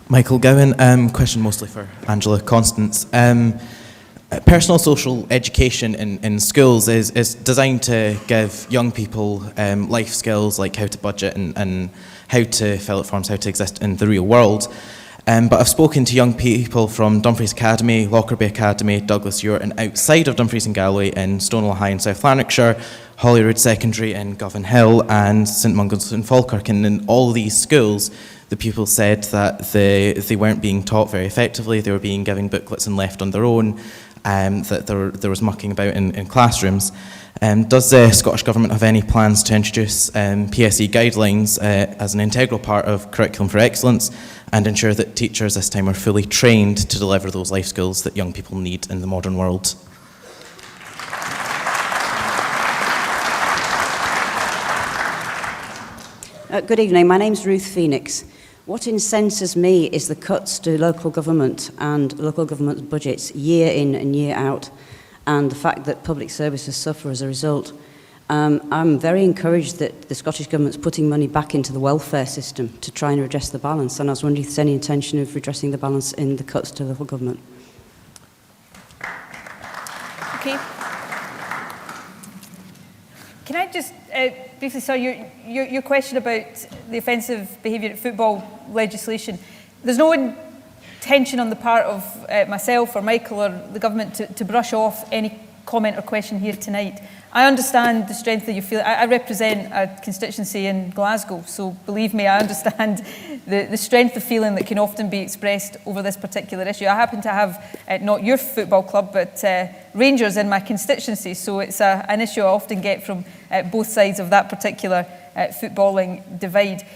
Michael Gowan, question mostly for Angela Constance. Personal social education in schools is designed to give young people life skills like how to budget and how to fill out forms, how to exist in the real world. But I've spoken to young people from Dumfries Academy, Lockerbie Academy, Douglas Ure, and outside of Dumfries and Galloway in Stonewall High in South Lanarkshire, Holyrood Secondary in Govan Hill, and St Mungo's in Falkirk. And in all these schools, the pupils said that they weren't being taught very effectively, they were being given booklets and left on their own, that there was mucking about in classrooms. Does the Scottish Government have any plans to introduce PSE guidelines as an integral part of Curriculum for Excellence and ensure that teachers this time are fully trained to deliver those life skills that young people need in the modern world? Good evening, my name's Ruth Phoenix. What incenses me is the cuts to local government and local government budgets year in and year out, and the fact that public services suffer as a result. I'm very encouraged that the Scottish Government's putting money back into the welfare system to try and redress the balance, and I was wondering if there's any intention of redressing the balance in the cuts to local government. Okay. Can I just briefly, sir, your question about the offensive behaviour at football legislation, there's no intention on the part of myself or Michael or the government to brush off any comment or question here tonight. I understand the strength that you feel. I represent a constituency in Glasgow, so believe me, I understand the strength of feeling that can often be expressed over this particular issue. I happen to have not your football club, but Rangers in my constituency, so it's an issue I often get from both sides of that particular footballing divide.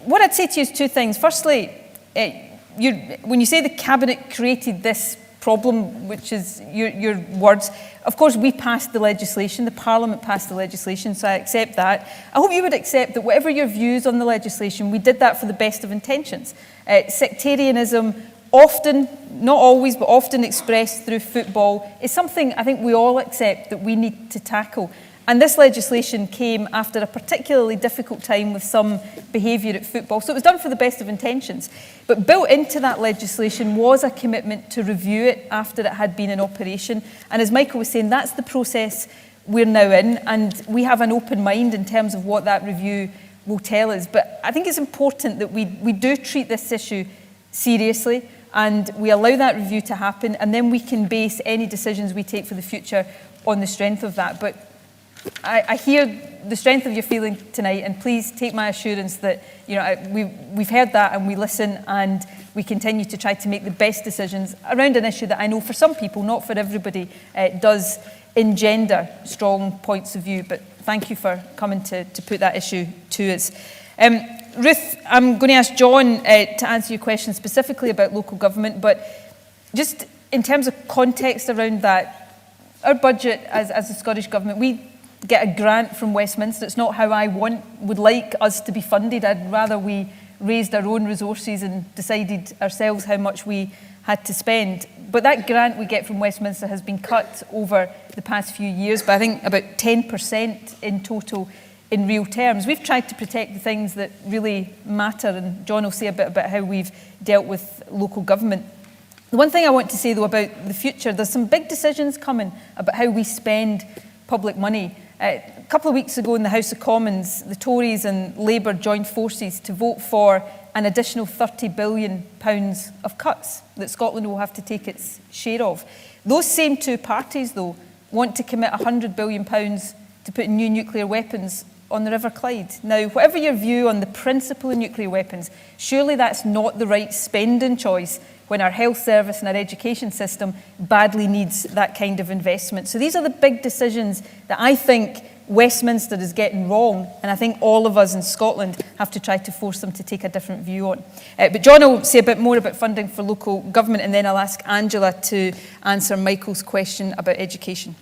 What I'd say to you is two things. Firstly, when you say the Cabinet created this problem, which is your words, of course we passed the legislation, the Parliament passed the legislation, so I accept that. I hope you would accept that whatever your views on the legislation, we did that for the best of intentions. Sectarianism, often, not always, but often expressed through football, is something I think we all accept that we need to tackle. And this legislation came after a particularly difficult time with some behaviour at football. So it was done for the best of intentions. But built into that legislation was a commitment to review it after it had been in operation. And as Michael was saying, that's the process we're now in. And we have an open mind in terms of what that review will tell us. But I think it's important that we do treat this issue seriously and we allow that review to happen. And then we can base any decisions we take for the future on the strength of that. But I hear the strength of your feeling tonight, and please take my assurance that we've heard that and we listen and we continue to try to make the best decisions around an issue that I know for some people, not for everybody, does engender strong points of view. But thank you for coming to put that issue to us. Ruth, I'm going to ask John to answer your question specifically about local government, but just in terms of context around that, our budget as the Scottish Government, we get a grant from Westminster. It's not how I would like us to be funded. I'd rather we raised our own resources and decided ourselves how much we had to spend. But that grant we get from Westminster has been cut over the past few years by I think about 10% in total in real terms. We've tried to protect the things that really matter, and John will say a bit about how we've dealt with local government. The one thing I want to say though about the future, there's some big decisions coming about how we spend public money. A couple of weeks ago in the House of Commons, the Tories and Labour joined forces to vote for an additional £30 billion of cuts that Scotland will have to take its share of. Those same two parties, though, want to commit £100 billion to put new nuclear weapons on the River Clyde. Now, whatever your view on the principle of nuclear weapons, surely that's not the right spending choice when our health service and our education system badly needs that kind of investment. So these are the big decisions that I think Westminster is getting wrong, and I think all of us in Scotland have to try to force them to take a different view on. But John will say a bit more about funding for local government, and then I'll ask Angela to answer Michael's question about education.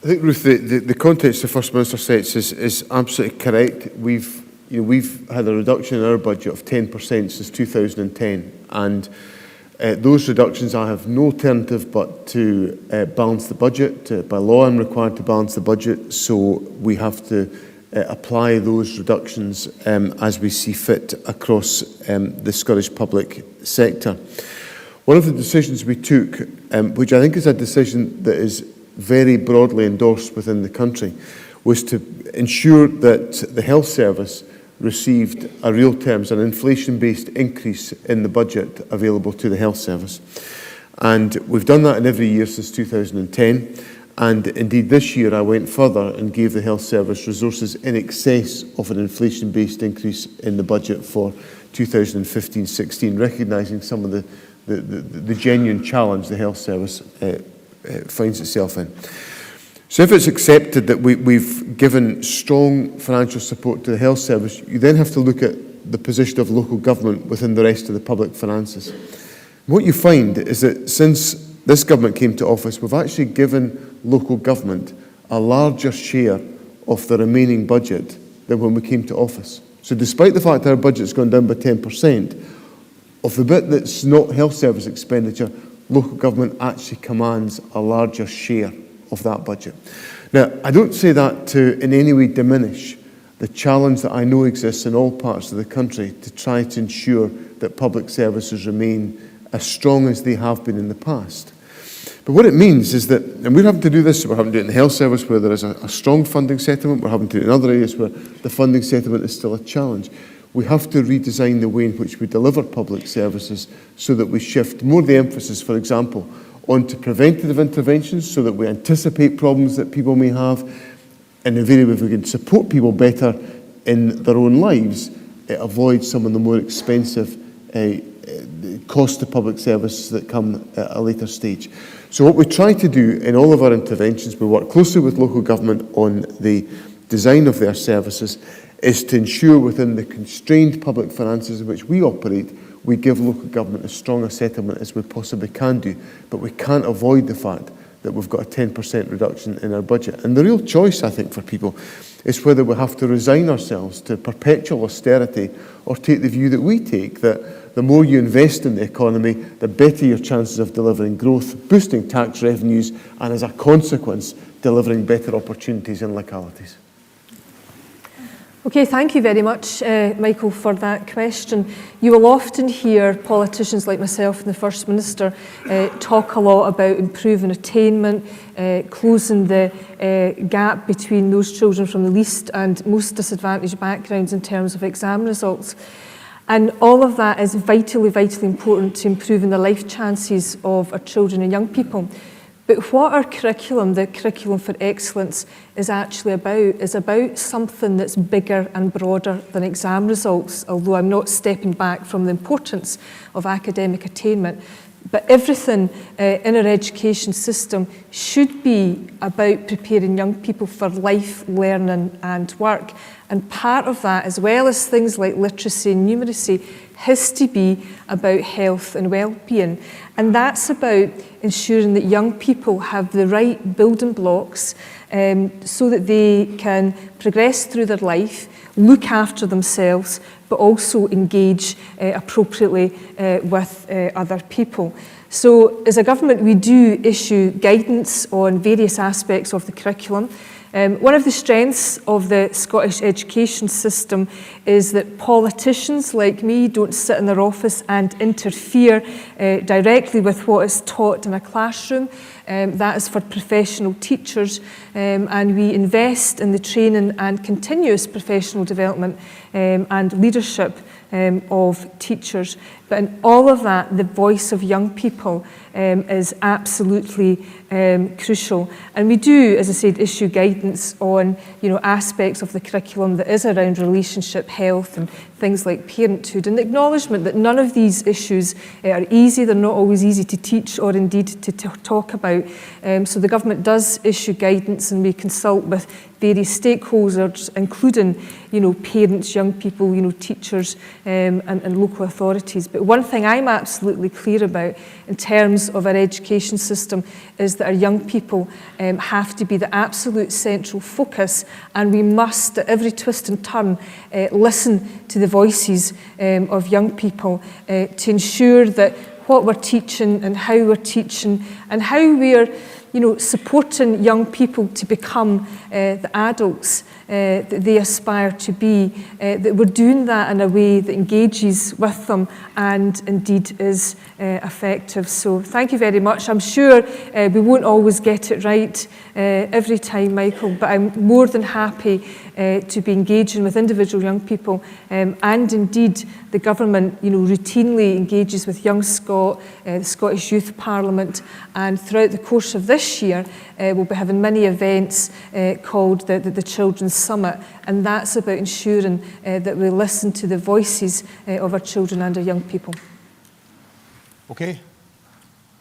I think, Ruth, the context the First Minister sets is absolutely correct. We've had a reduction in our budget of 10% since 2010, and those reductions, I have no alternative but to balance the budget. By law, I'm required to balance the budget, so we have to apply those reductions as we see fit across the Scottish public sector. One of the decisions we took, which I think is a decision that is very broadly endorsed within the country, was to ensure that the health service received a real terms, an inflation-based increase in the budget available to the health service. And we've done that in every year since 2010. And indeed this year I went further and gave the health service resources in excess of an inflation-based increase in the budget for 2015-16, recognising some of the genuine challenge the health service finds itself in. So if it's accepted that we've given strong financial support to the health service, you then have to look at the position of local government within the rest of the public finances. What you find is that since this government came to office, we've actually given local government a larger share of the remaining budget than when we came to office. So despite the fact that our budget's gone down by 10%, of the bit that's not health service expenditure, local government actually commands a larger share of that budget. Now, I don't say that to in any way diminish the challenge that I know exists in all parts of the country to try to ensure that public services remain as strong as they have been in the past. But what it means is that, and we're having to do this, we're having to do it in the health service where there is a strong funding settlement, we're having to do it in other areas where the funding settlement is still a challenge. We have to redesign the way in which we deliver public services so that we shift more the emphasis, for example, onto preventative interventions so that we anticipate problems that people may have, and invariably if we can support people better in their own lives, it avoids some of the more expensive cost to public services that come at a later stage. So what we try to do in all of our interventions, we work closely with local government on the design of their services, is to ensure within the constrained public finances in which we operate, we give local government as strong a settlement as we possibly can do, but we can't avoid the fact that we've got a 10% reduction in our budget. And the real choice, I think, for people is whether we have to resign ourselves to perpetual austerity or take the view that we take, that the more you invest in the economy, the better your chances of delivering growth, boosting tax revenues, and as a consequence, delivering better opportunities in localities. Okay, thank you very much, Michael, for that question. You will often hear politicians like myself and the First Minister talk a lot about improving attainment, closing the gap between those children from the least and most disadvantaged backgrounds in terms of exam results. And all of that is vitally, vitally important to improving the life chances of our children and young people. But what our curriculum, the Curriculum for Excellence, is actually about something that's bigger and broader than exam results, although I'm not stepping back from the importance of academic attainment. But everything in our education system should be about preparing young people for life, learning and work. And part of that, as well as things like literacy and numeracy, has to be about health and well-being. And that's about ensuring that young people have the right building blocks so that they can progress through their life, look after themselves, but also engage appropriately with other people. So as a government, we do issue guidance on various aspects of the curriculum. One of the strengths of the Scottish education system is that politicians like me don't sit in their office and interfere directly with what is taught in a classroom. That is for professional teachers, and we invest in the training and continuous professional development and leadership of teachers. But in all of that, the voice of young people is absolutely crucial. And we do, as I said, issue guidance on aspects of the curriculum that is around relationship health and things like parenthood, and the acknowledgement that none of these issues are easy. They're not always easy to teach or indeed to talk about. So the government does issue guidance, and we consult with various stakeholders, including parents, young people, teachers and local authorities. But one thing I'm absolutely clear about in terms of our education system is that our young people have to be the absolute central focus, and we must, at every twist and turn, listen to the voices of young people to ensure that what we're teaching and how we're teaching and how we're supporting young people to become the adults that they aspire to be, that we're doing that in a way that engages with them and indeed is effective. So thank you very much. I'm sure we won't always get it right every time, Michael, but I'm more than happy to be engaging with individual young people, and indeed the government routinely engages with Young Scot, the Scottish Youth Parliament, and throughout the course of this year we'll be having many events called the Children's Summit, and that's about ensuring that we listen to the voices of our children and our young people. Okay,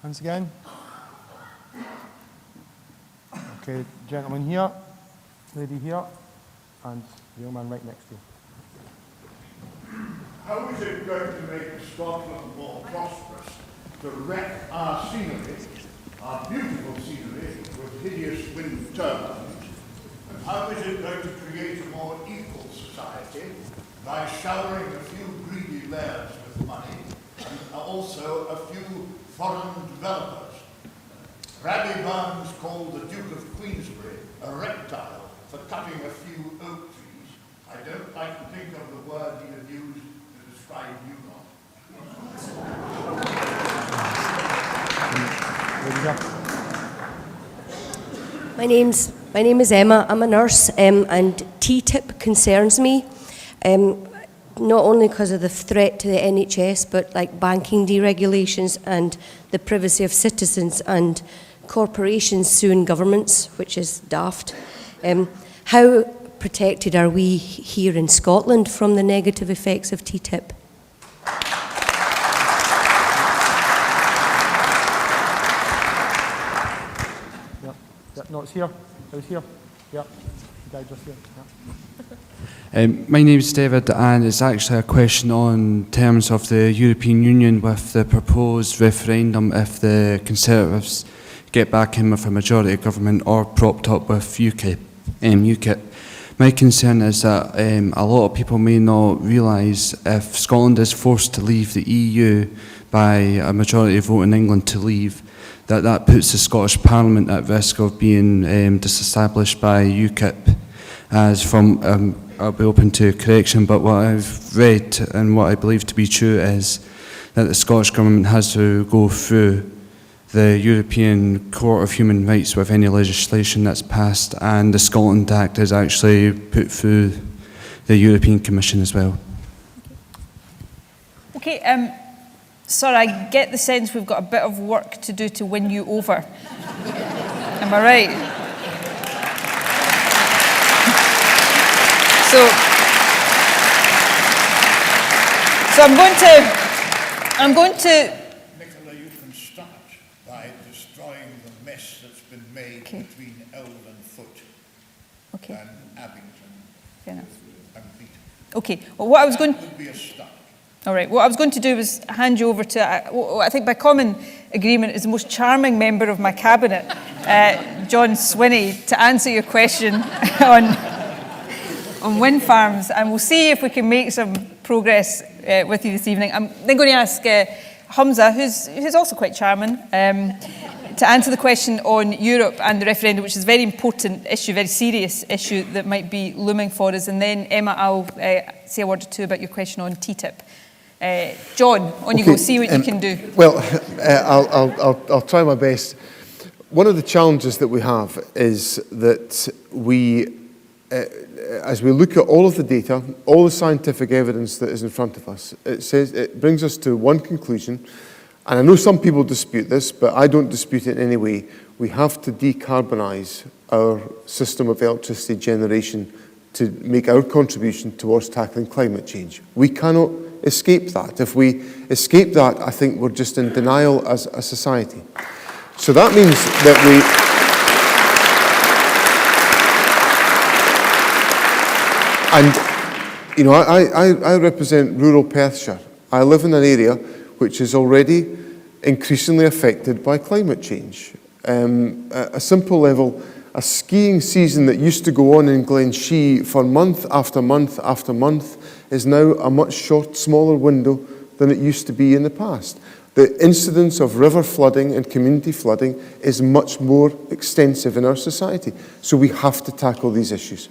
once again. Okay, gentleman here, lady here, and the young man right next to you. How is it going to make Scotland more prosperous to wreck our scenery, our beautiful scenery, with hideous wind turbines? And how is it going to create a more equal society by showering a few greedy lairds with money and also a few foreign developers? Rabbi Burns called the Duke of Queensberry a reptile for cutting a few oak trees. I don't like to think of the word he had used to describe you lot. My name is Emma. I'm a nurse, and TTIP concerns me. Not only because of the threat to the NHS, but like banking deregulations and the privacy of citizens and corporations suing governments, which is daft. How protected are we here in Scotland from the negative effects of TTIP? No, it's here. It was here. Yeah, the guy just here. Yeah. My name is David, and it's actually a question on terms of the European Union with the proposed referendum if the Conservatives get back in with a majority government or propped up with UKIP. My concern is that a lot of people may not realise if Scotland is forced to leave the EU by a majority vote in England to leave, that puts the Scottish Parliament at risk of being disestablished by UKIP. As from, I'll be open to correction, but what I've read and what I believe to be true is that the Scottish Government has to go through the European Court of Human Rights with any legislation that's passed, and the Scotland Act is actually put through the European Commission as well. Okay, sorry, I get the sense we've got a bit of work to do to win you over. Am I right? So I'm going to. Nicola, you can start by destroying the mess that's been made between Elvenfoot and Abington. Fair enough. And Beaton. Okay. Well, what I was going. That would be a start. All right. What I was going to do was hand you over to, I think by common agreement, is the most charming member of my cabinet, John Swinney, to answer your question on wind farms, and we'll see if we can make some progress with you this evening. I'm then going to ask Hamza, who's also quite charming, to answer the question on Europe and the referendum, which is a very important issue, very serious issue that might be looming for us. And then, Emma, I'll say a word or two about your question on TTIP. John, on you go, see what you can do. Well, I'll try my best. One of the challenges that we have is that we, as we look at all of the data, all the scientific evidence that is in front of us, it brings us to one conclusion, and I know some people dispute this, but I don't dispute it in any way. We have to decarbonise our system of electricity generation to make our contribution towards tackling climate change. We cannot escape that. If we escape that, I think we're just in denial as a society. So that means that and you know, I represent rural Perthshire. I live in an area which is already increasingly affected by climate change. At a simple level, a skiing season that used to go on in Glenshee for month after month after month is now a much smaller window than it used to be in the past. The incidence of river flooding and community flooding is much more extensive in our society. So we have to tackle these issues.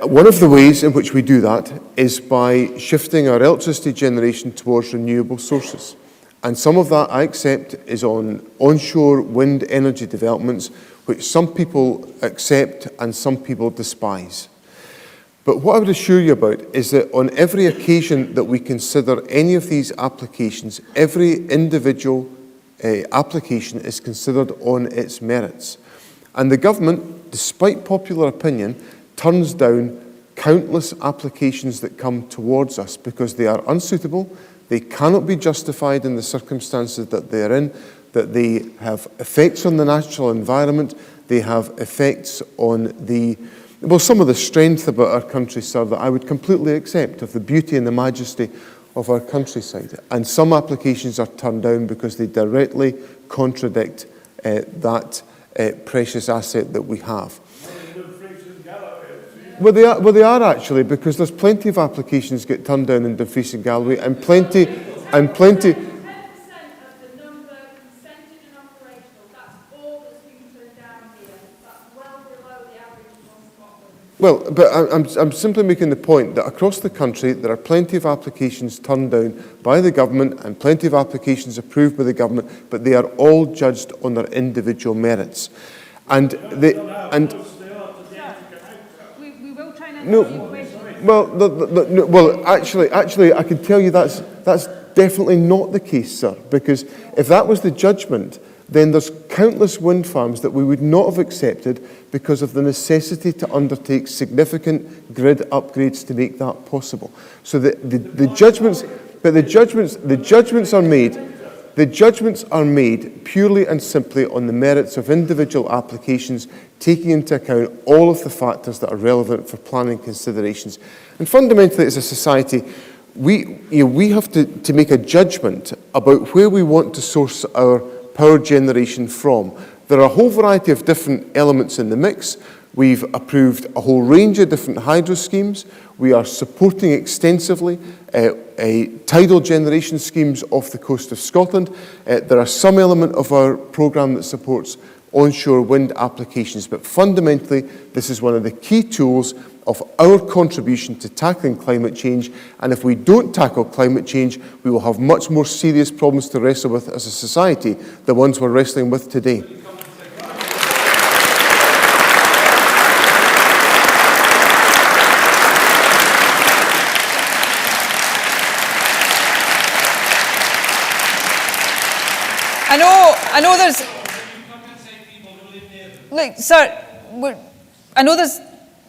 One of the ways in which we do that is by shifting our electricity generation towards renewable sources. And some of that, I accept, is on onshore wind energy developments, which some people accept and some people despise. But what I would assure you about is that on every occasion that we consider any of these applications, every individual application is considered on its merits. And the government, despite popular opinion, turns down countless applications that come towards us because they are unsuitable, they cannot be justified in the circumstances that they are in, that they have effects on the natural environment, they have effects on some of the strength about our country, sir, that I would completely accept, of the beauty and the majesty of our countryside. And some applications are turned down because they directly contradict that precious asset that we have. Well, they are actually, because there's plenty of applications get turned down in Dumfries and Galloway, and plenty. Well, but I'm simply making the point that across the country there are plenty of applications turned down by the government and plenty of applications approved by the government, but they are all judged on their individual merits. Actually, I can tell you that's definitely not the case, sir, because if that was the judgment, then there's countless wind farms that we would not have accepted because of the necessity to undertake significant grid upgrades to make that possible. So the judgments are made purely and simply on the merits of individual applications, taking into account all of the factors that are relevant for planning considerations. And fundamentally, as a society, we have to make a judgment about where we want to source our power generation from. There are a whole variety of different elements in the mix. We've approved a whole range of different hydro schemes. We are supporting extensively tidal generation schemes off the coast of Scotland. There are some element of our programme that supports onshore wind applications, but fundamentally this is one of the key tools of our contribution to tackling climate change, and if we don't tackle climate change, we will have much more serious problems to wrestle with as a society than the ones we're wrestling with today. I know there's... Look, sir, I know there's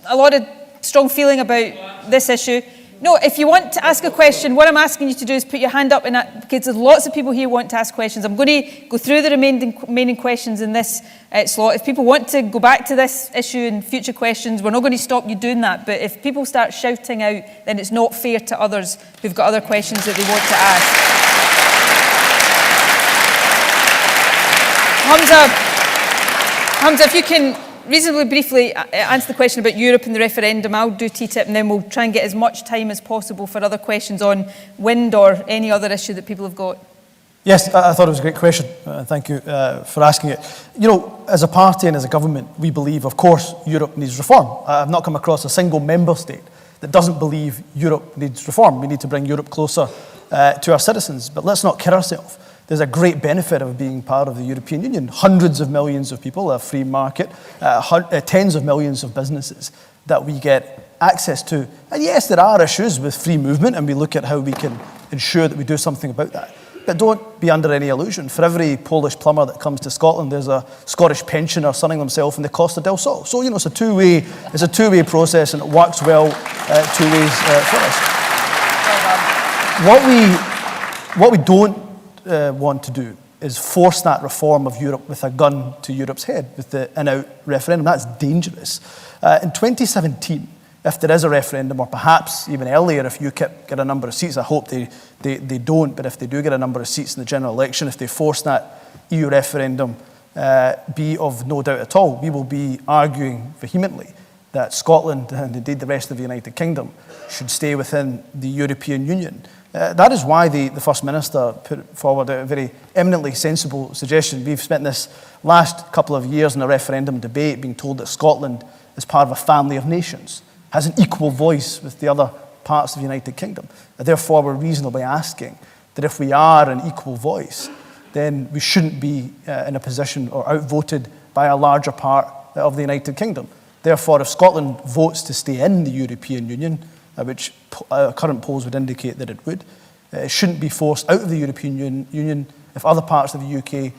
a lot of strong feeling about this issue. No, if you want to ask a question, what I'm asking you to do is put your hand up, because there's lots of people here who want to ask questions. I'm going to go through the remaining questions in this slot. If people want to go back to this issue in future questions, we're not going to stop you doing that. But if people start shouting out, then it's not fair to others who've got other questions that they want to ask. Hamza, if you can reasonably briefly answer the question about Europe and the referendum, I'll do TTIP, and then we'll try and get as much time as possible for other questions on wind or any other issue that people have got. Yes, I thought it was a great question. Thank you for asking it. You know, as a party and as a government, we believe, of course, Europe needs reform. I've not come across a single member state that doesn't believe Europe needs reform. We need to bring Europe closer to our citizens. But let's not kid ourselves. There's a great benefit of being part of the European Union. Hundreds of millions of people, a free market, tens of millions of businesses that we get access to. And yes, there are issues with free movement, and we look at how we can ensure that we do something about that. But don't be under any illusion. For every Polish plumber that comes to Scotland, there's a Scottish pensioner sunning themselves in the Costa del Sol. So, you know, it's a two-way process, and it works well two ways for us. What we don't want to do is force that reform of Europe with a gun to Europe's head with the in-out referendum. That's dangerous. In 2017, if there is a referendum, or perhaps even earlier if UKIP get a number of seats, I hope they don't, but if they do get a number of seats in the general election, if they force that EU referendum be of no doubt at all, we will be arguing vehemently that Scotland, and indeed the rest of the United Kingdom, should stay within the European Union. That is why the First Minister put forward a very eminently sensible suggestion. We've spent this last couple of years in a referendum debate being told that Scotland is part of a family of nations, has an equal voice with the other parts of the United Kingdom. Therefore, we're reasonably asking that if we are an equal voice, then we shouldn't be in a position or outvoted by a larger part of the United Kingdom. Therefore, if Scotland votes to stay in the European Union, which current polls would indicate that it would, it shouldn't be forced out of the European Union if other parts of the UK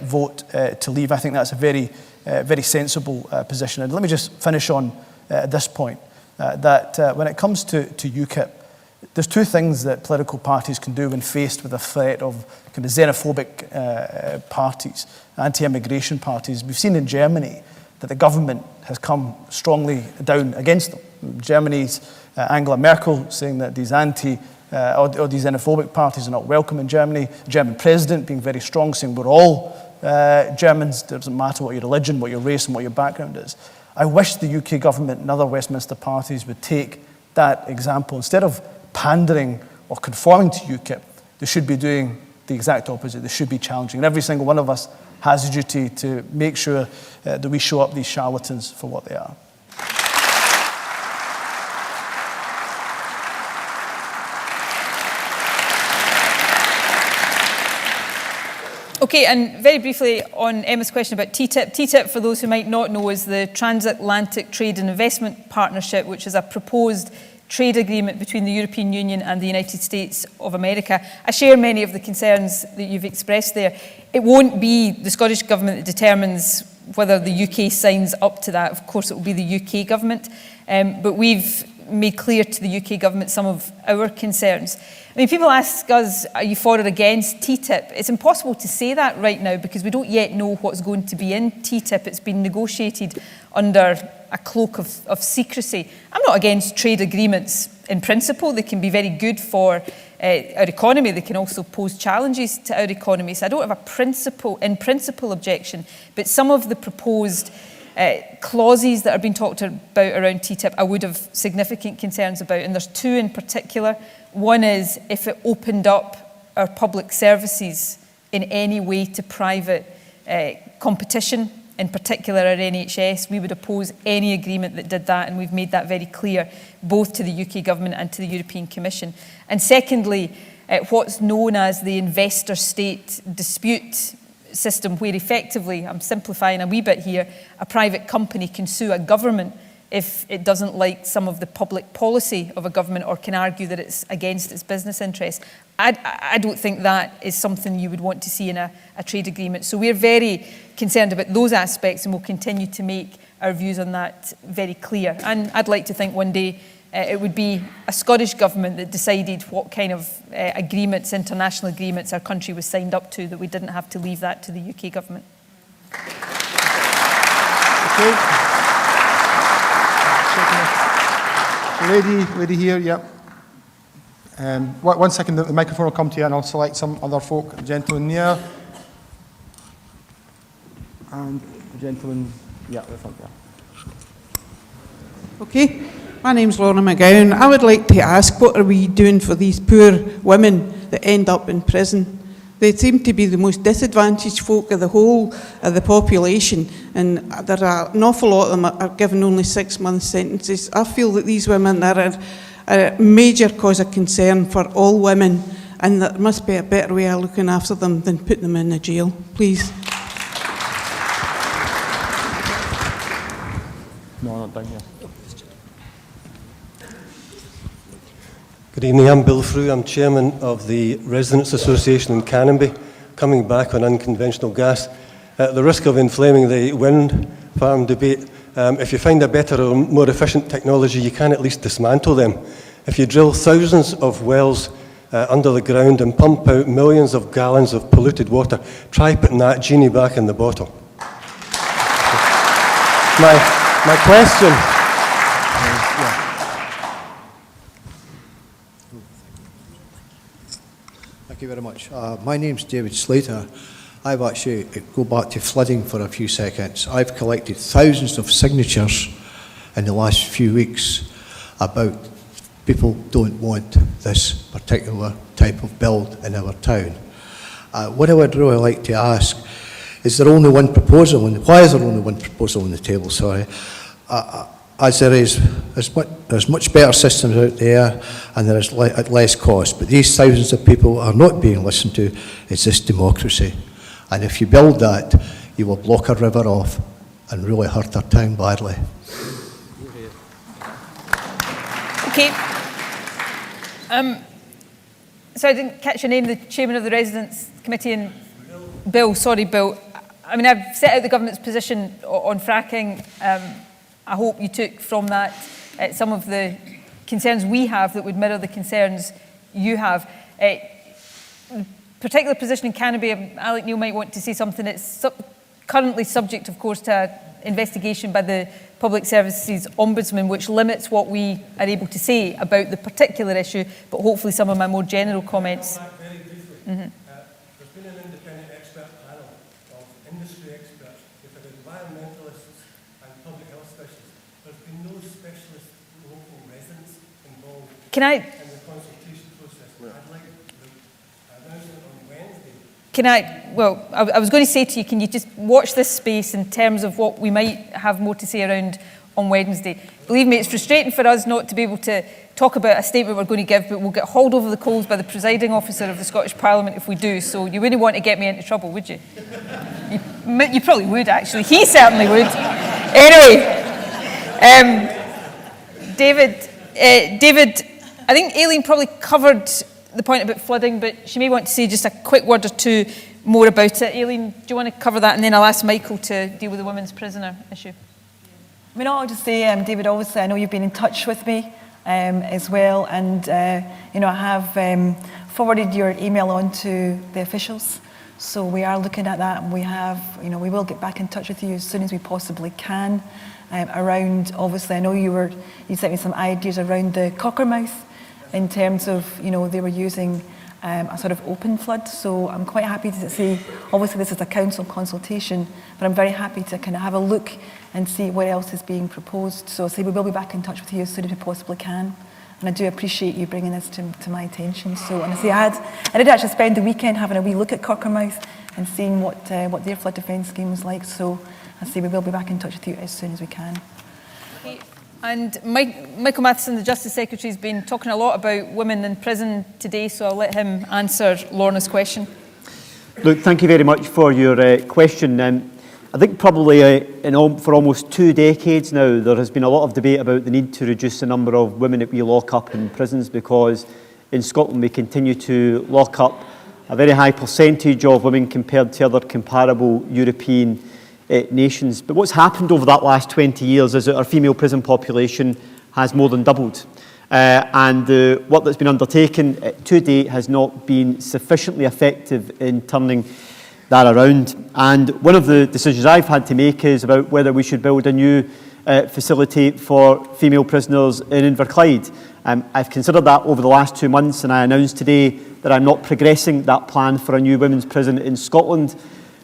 vote to leave. I think that's a very, very sensible position. And let me just finish on this point, that when it comes to UKIP, there's two things that political parties can do when faced with a threat of kind of xenophobic parties, anti-immigration parties. We've seen in Germany that the government has come strongly down against them. Germany's Angela Merkel saying that these these xenophobic parties are not welcome in Germany. The German president being very strong, saying we're all Germans, it doesn't matter what your religion, what your race and what your background is. I wish the UK government and other Westminster parties would take that example. Instead of pandering or conforming to UKIP, they should be doing the exact opposite. They should be challenging. And every single one of us has a duty to make sure that we show up these charlatans for what they are. Okay, and very briefly on Emma's question about TTIP. TTIP, for those who might not know, is the Transatlantic Trade and Investment Partnership, which is a proposed trade agreement between the European Union and the United States of America. I share many of the concerns that you've expressed there. It won't be the Scottish Government that determines whether the UK signs up to that. Of course, it will be the UK Government. But we've made clear to the UK Government some of our concerns. I mean, people ask us, are you for or against TTIP? It's impossible to say that right now because we don't yet know what's going to be in TTIP. It's been negotiated under a cloak of secrecy. I'm not against trade agreements in principle. They can be very good for our economy. They can also pose challenges to our economy. So I don't have a in principle objection, but some of the proposed clauses that are being talked about around TTIP, I would have significant concerns about, and there's two in particular. One is if it opened up our public services in any way to private competition, in particular our NHS, we would oppose any agreement that did that, and we've made that very clear both to the UK Government and to the European Commission. And secondly, what's known as the investor-state dispute system, where effectively, I'm simplifying a wee bit here, a private company can sue a government if it doesn't like some of the public policy of a government or can argue that it's against its business interests. I don't think that is something you would want to see in a trade agreement. So we're very concerned about those aspects, and we'll continue to make our views on that very clear. And I'd like to think one day it would be a Scottish Government that decided what kind of agreements, international agreements our country was signed up to, that we didn't have to leave that to the UK Government. Okay. Lady here, yep. 1 second, the microphone will come to you and I'll select some other folk. The gentleman there. And the gentleman, yeah, the front there. Okay, my name's Lorna McGowan. I would like to ask, what are we doing for these poor women that end up in prison? They seem to be the most disadvantaged folk of the whole of the population, and there are an awful lot of them are given only 6 month sentences. I feel that these women are a major cause of concern for all women, and there must be a better way of looking after them than putting them in a jail. Please. No, not down here. Good evening, I'm Bill Frew. I'm chairman of the Residents Association in Canonby. Coming back on unconventional gas, at the risk of inflaming the wind farm debate, if you find a better or more efficient technology, you can at least dismantle them. If you drill thousands of wells under the ground and pump out millions of gallons of polluted water, try putting that genie back in the bottle. My question... Thank you very much. My name's David Slater. I've actually, go back to flooding for a few seconds. I've collected thousands of signatures in the last few weeks about people don't want this particular type of build in our town. What I would really like to ask, is there only one proposal, why is there only one proposal on the table, sorry? As there is, there's much better systems out there and there is at less cost, but these thousands of people are not being listened to. It's this democracy, and if you build that, you will block a river off and really hurt our town badly. Okay. So I didn't catch your name, the chairman of the Residents Committee, and Bill, sorry Bill. I mean, I've set out the government's position on fracking. I hope you took from that some of the concerns we have that would mirror the concerns you have. Particular position in Canopy, Alec Neil might want to say something. It's currently subject, of course, to an investigation by the Public Services Ombudsman, which limits what we are able to say about the particular issue, but hopefully some of my more general comments. Very briefly, there's been an independent expert panel of industry experts, with environmentalists and public health specialists. There's been no specialist local residents involved in the consultation process. I'd like the announcement on Wednesday. Well, I was going to say to you, can you just watch this space in terms of what we might have more to say around on Wednesday? Believe me, it's frustrating for us not to be able to talk about a statement we're going to give, but we'll get hauled over the coals by the presiding officer of the Scottish Parliament if we do, so you wouldn't want to get me into trouble, would you? You probably would, actually. He certainly would. Anyway, David, I think Aileen probably covered the point about flooding, but she may want to say just a quick word or two more about it. Aileen, do you want to cover that? And then I'll ask Michael to deal with the women's prisoner issue. I mean, I'll just say, David, obviously I know you've been in touch with me as well, and I have forwarded your email on to the officials. So we are looking at that, and we will get back in touch with you as soon as we possibly can. Around, obviously, I know you sent me some ideas around the Cockermouth in terms of, they were using a sort of open flood. So I'm quite happy to see, obviously this is a council consultation, but I'm very happy to kind of have a look and see what else is being proposed. So we will be back in touch with you as soon as we possibly can. And I do appreciate you bringing this to my attention. So, and I did actually spend the weekend having a wee look at Cockermouth and seeing what their flood defence scheme was like. So we will be back in touch with you as soon as we can. Okay. And Michael Matheson, the Justice Secretary, has been talking a lot about women in prison today, so I'll let him answer Lorna's question. Look, thank you very much for your question. I think probably for almost 2 decades now, there has been a lot of debate about the need to reduce the number of women that we lock up in prisons, because in Scotland we continue to lock up a very high percentage of women compared to other comparable European nations. But what's happened over that last 20 years is that our female prison population has more than doubled. And the work that's been undertaken to date has not been sufficiently effective in turning that around. And one of the decisions I've had to make is about whether we should build a new facility for female prisoners in Inverclyde. I've considered that over the last 2 months, and I announced today that I'm not progressing that plan for a new women's prison in Scotland.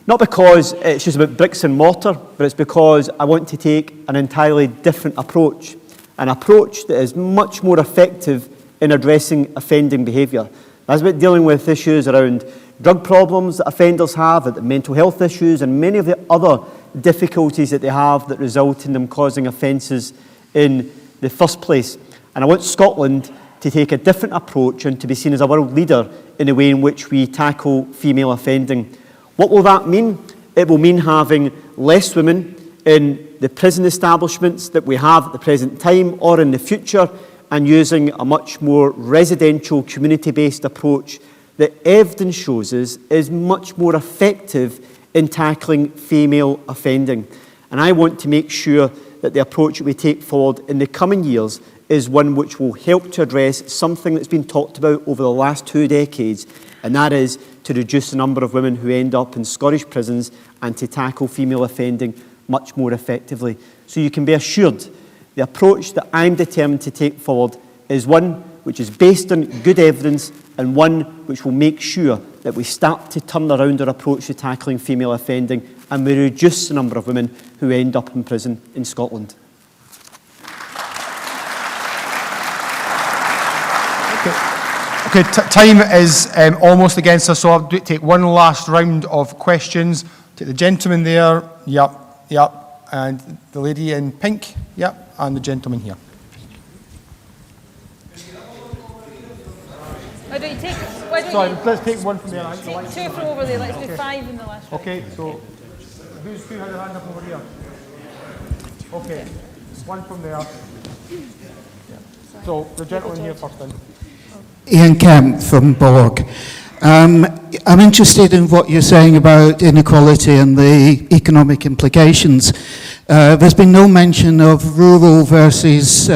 Not because it's just about bricks and mortar, but it's because I want to take an entirely different approach, an approach that is much more effective in addressing offending behaviour. That's about dealing with issues around drug problems that offenders have, the mental health issues, and many of the other difficulties that they have that result in them causing offences in the first place. And I want Scotland to take a different approach and to be seen as a world leader in the way in which we tackle female offending. What will that mean? It will mean having less women in the prison establishments that we have at the present time or in the future, and using a much more residential, community-based approach that evidence shows us is much more effective in tackling female offending. And I want to make sure that the approach that we take forward in the coming years is one which will help to address something that's been talked about over the last 2 decades, and that is to reduce the number of women who end up in Scottish prisons and to tackle female offending much more effectively. So you can be assured the approach that I'm determined to take forward is one which is based on good evidence, and one which will make sure that we start to turn around our approach to tackling female offending, and we reduce the number of women who end up in prison in Scotland. Okay, time is almost against us, so I'll take one last round of questions. Take the gentleman there, yep, and the lady in pink, yep, and the gentleman here. Why don't you take? Let's take one from there. Take 2 from over there. Let's do 5 in the last round. Okay, so who had their hand up over here? Okay, one from there. Yeah. So the gentleman here first then. Ian Kemp from Borg. I'm interested in what you're saying about inequality and the economic implications. There's been no mention of rural versus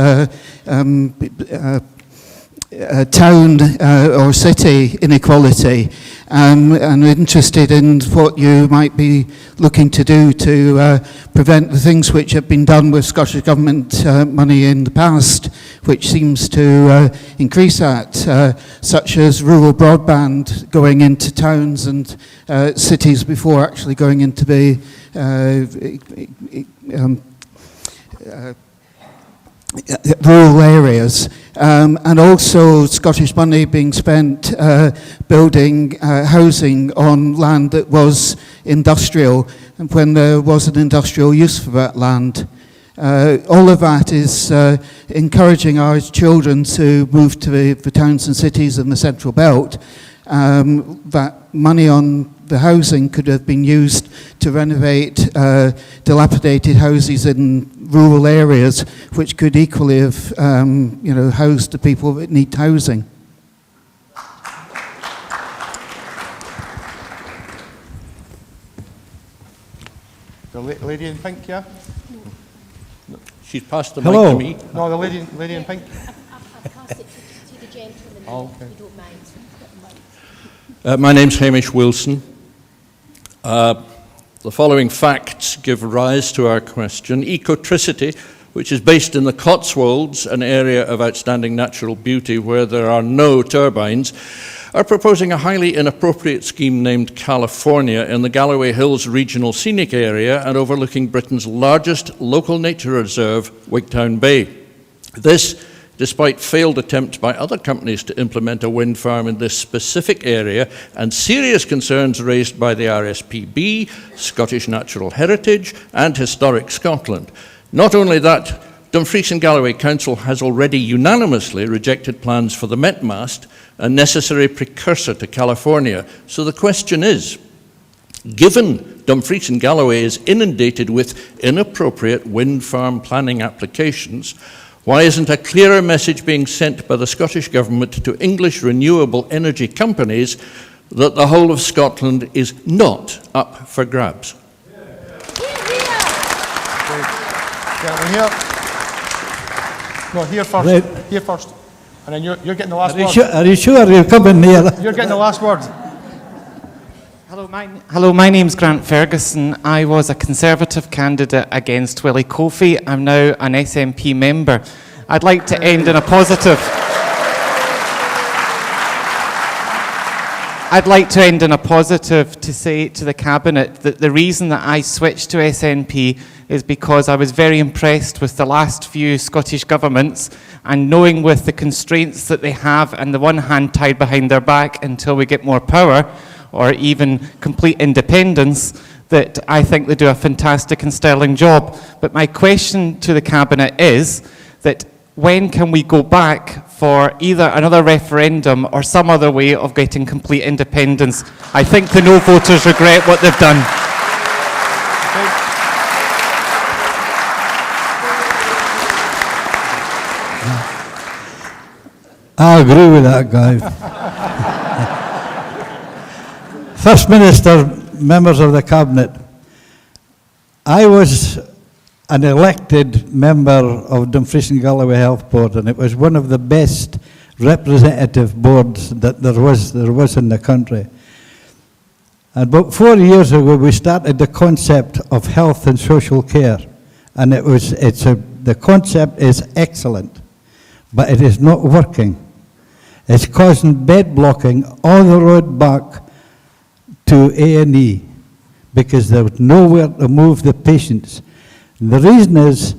town or city inequality, and I'm interested in what you might be looking to do to prevent the things which have been done with Scottish Government money in the past, which seems to increase that, such as rural broadband going into towns and cities before actually going into the rural areas, and also Scottish money being spent building housing on land that was industrial, and when there was an industrial use for that land. All of that is encouraging our children to move to the towns and cities in the Central Belt. That money on the housing could have been used to renovate dilapidated houses in rural areas, which could equally have, housed the people that need housing. The lady in pink, yeah? She's passed the Hello. mic to me. No, the lady in pink. I've passed it to the gentleman, oh, okay. If you don't mind. My name's Hamish Wilson. The following facts give rise to our question. Ecotricity, which is based in the Cotswolds, an area of outstanding natural beauty where there are no turbines, are proposing a highly inappropriate scheme named California in the Galloway Hills Regional Scenic Area and overlooking Britain's largest local nature reserve, Wigtown Bay. This, despite failed attempts by other companies to implement a wind farm in this specific area and serious concerns raised by the RSPB, Scottish Natural Heritage and Historic Scotland. Not only that, Dumfries and Galloway Council has already unanimously rejected plans for the Met Mast, a necessary precursor to California. So the question is, given Dumfries and Galloway is inundated with inappropriate wind farm planning applications, why isn't a clearer message being sent by the Scottish Government to English renewable energy companies that the whole of Scotland is not up for grabs? Here. No, here first. Right. Here first. And then you're getting the last word. Are you sure you're coming near? You're getting the last word. Hello, my name's Grant Ferguson. I was a Conservative candidate against Willie Kofi. I'm now an SNP member. I'd like to end on a positive. I'd like to end on a positive to say to the Cabinet that the reason that I switched to SNP is because I was very impressed with the last few Scottish governments, and knowing with the constraints that they have and the one hand tied behind their back until we get more power, or even complete independence, that I think they do a fantastic and sterling job. But my question to the Cabinet is that when can we go back for either another referendum or some other way of getting complete independence? I think the no voters regret what they've done. I agree with that guy. First Minister, members of the Cabinet, I was an elected member of Dumfries and Galloway Health Board, and it was one of the best representative boards that there was in the country. And about 4 years ago, we started the concept of health and social care, and the concept is excellent, but it is not working. It's causing bed blocking all the road back to A&E because there was nowhere to move the patients. And the reason is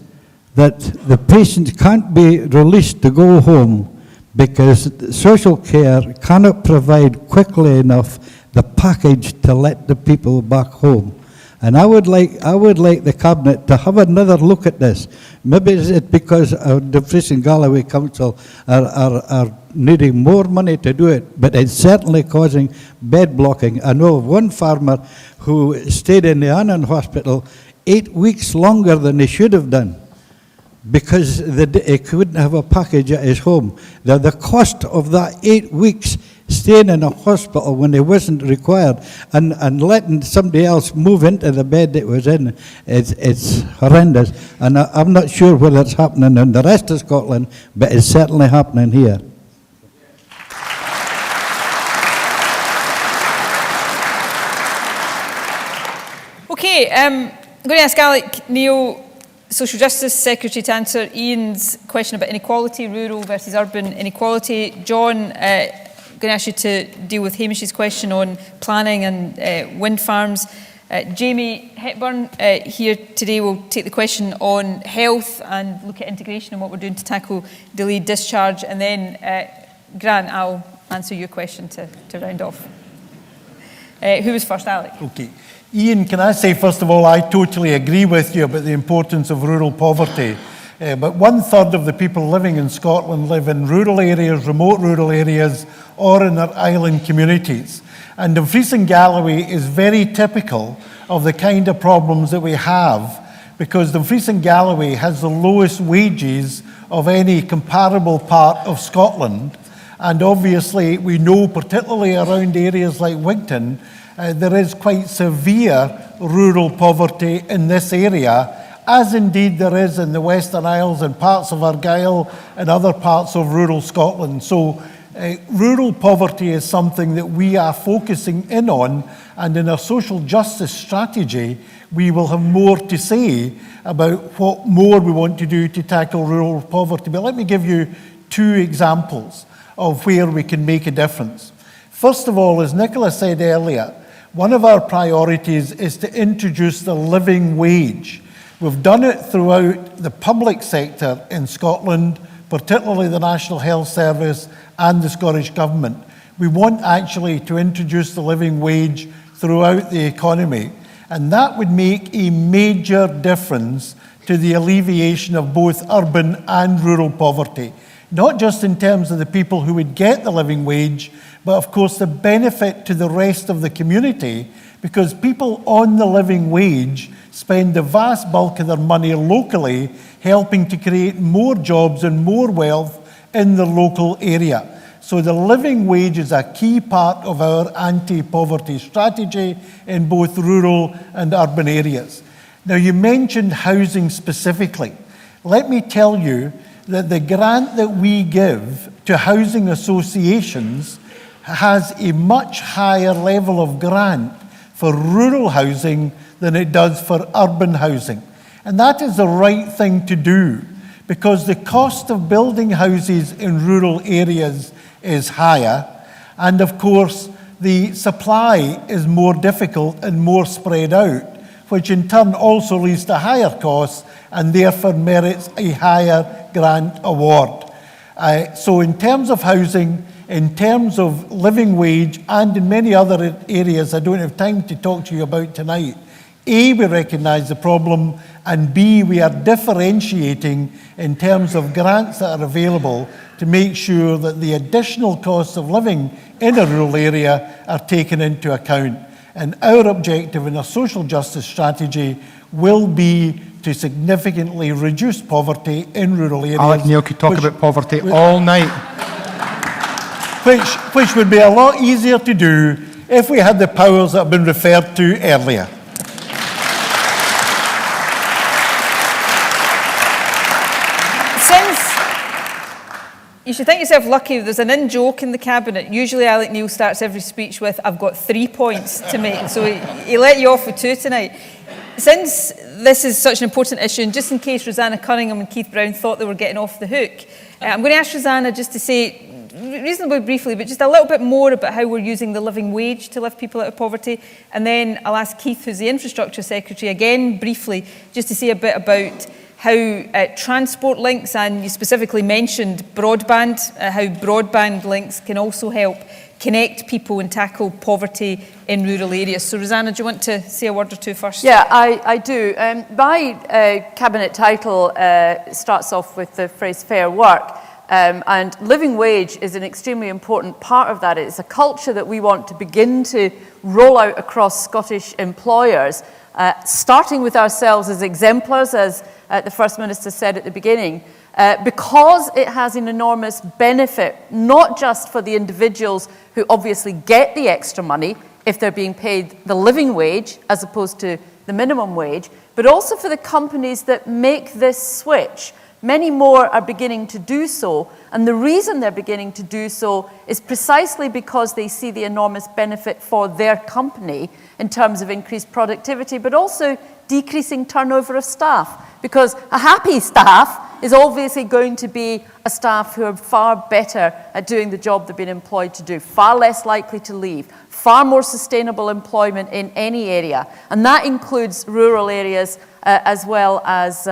that the patients can't be released to go home because social care cannot provide quickly enough the package to let the people back home. And I would like the Cabinet to have another look at this. Maybe it's because the Dumfries and Galloway Council are needing more money to do it, but it's certainly causing bed blocking. I know of one farmer who stayed in the Annan Hospital 8 weeks longer than he should have done because he couldn't have a package at his home. The cost of that 8 weeks staying in a hospital when he wasn't required, and letting somebody else move into the bed that was in, it's horrendous. And I'm not sure whether it's happening in the rest of Scotland, but it's certainly happening here. Okay, I'm going to ask Alec Neil, Social Justice Secretary, to answer Ian's question about inequality, rural versus urban inequality. John, I'm going to ask you to deal with Hamish's question on planning and wind farms. Jamie Hepburn here today will take the question on health and look at integration and what we're doing to tackle delayed discharge. And then, Grant, I'll answer your question to round off. Who was first, Alec? Okay. Ian, can I say, first of all, I totally agree with you about the importance of rural poverty. But 1/3 of the people living in Scotland live in rural areas, remote rural areas, or in their island communities. And Dumfries and Galloway is very typical of the kind of problems that we have, because Dumfries and Galloway has the lowest wages of any comparable part of Scotland. And obviously, we know, particularly around areas like Wigton, there is quite severe rural poverty in this area, as indeed there is in the Western Isles and parts of Argyll and other parts of rural Scotland. So rural poverty is something that we are focusing in on, and in our social justice strategy, we will have more to say about what more we want to do to tackle rural poverty. But let me give you 2 examples of where we can make a difference. First of all, as Nicola said earlier, one of our priorities is to introduce the living wage. We've done it throughout the public sector in Scotland, particularly the National Health Service and the Scottish Government. We want actually to introduce the living wage throughout the economy, and that would make a major difference to the alleviation of both urban and rural poverty. Not just in terms of the people who would get the living wage, but of course the benefit to the rest of the community, because people on the living wage spend the vast bulk of their money locally, helping to create more jobs and more wealth in the local area. So the living wage is a key part of our anti-poverty strategy in both rural and urban areas. Now, you mentioned housing specifically. Let me tell you that the grant that we give to housing associations has a much higher level of grant for rural housing than it does for urban housing. And that is the right thing to do, because the cost of building houses in rural areas is higher, and of course the supply is more difficult and more spread out, which in turn also leads to higher costs and therefore merits a higher grant award. So in terms of housing, in terms of living wage, and in many other areas I don't have time to talk to you about tonight, A, we recognise the problem, and B, we are differentiating in terms of grants that are available to make sure that the additional costs of living in a rural area are taken into account. And our objective in our social justice strategy will be to significantly reduce poverty in rural areas. Alec Neil could talk about poverty all night. Which would be a lot easier to do if we had the powers that have been referred to earlier. You should think yourself lucky. There's an in-joke in the Cabinet. Usually Alec Neil starts every speech with, "I've got 3 points to make." So he let you off with 2 tonight. Since this is such an important issue, and just in case Rosanna Cunningham and Keith Brown thought they were getting off the hook, I'm going to ask Rosanna just to say, reasonably briefly, but just a little bit more about how we're using the living wage to lift people out of poverty. And then I'll ask Keith, who's the Infrastructure Secretary, again briefly, just to say a bit about how transport links, and you specifically mentioned broadband, how broadband links can also help connect people and tackle poverty in rural areas. So Rosanna, do you want to say a word or 2 first? Yeah, I do. My Cabinet title starts off with the phrase fair work. And living wage is an extremely important part of that. It's a culture that we want to begin to roll out across Scottish employers, starting with ourselves as exemplars, as the First Minister said at the beginning, because it has an enormous benefit, not just for the individuals who obviously get the extra money if they're being paid the living wage as opposed to the minimum wage, but also for the companies that make this switch. Many more are beginning to do so, and the reason they're beginning to do so is precisely because they see the enormous benefit for their company in terms of increased productivity, but also decreasing turnover of staff, because a happy staff is obviously going to be a staff who are far better at doing the job they've been employed to do, far less likely to leave, far more sustainable employment in any area, and that includes rural areas as well as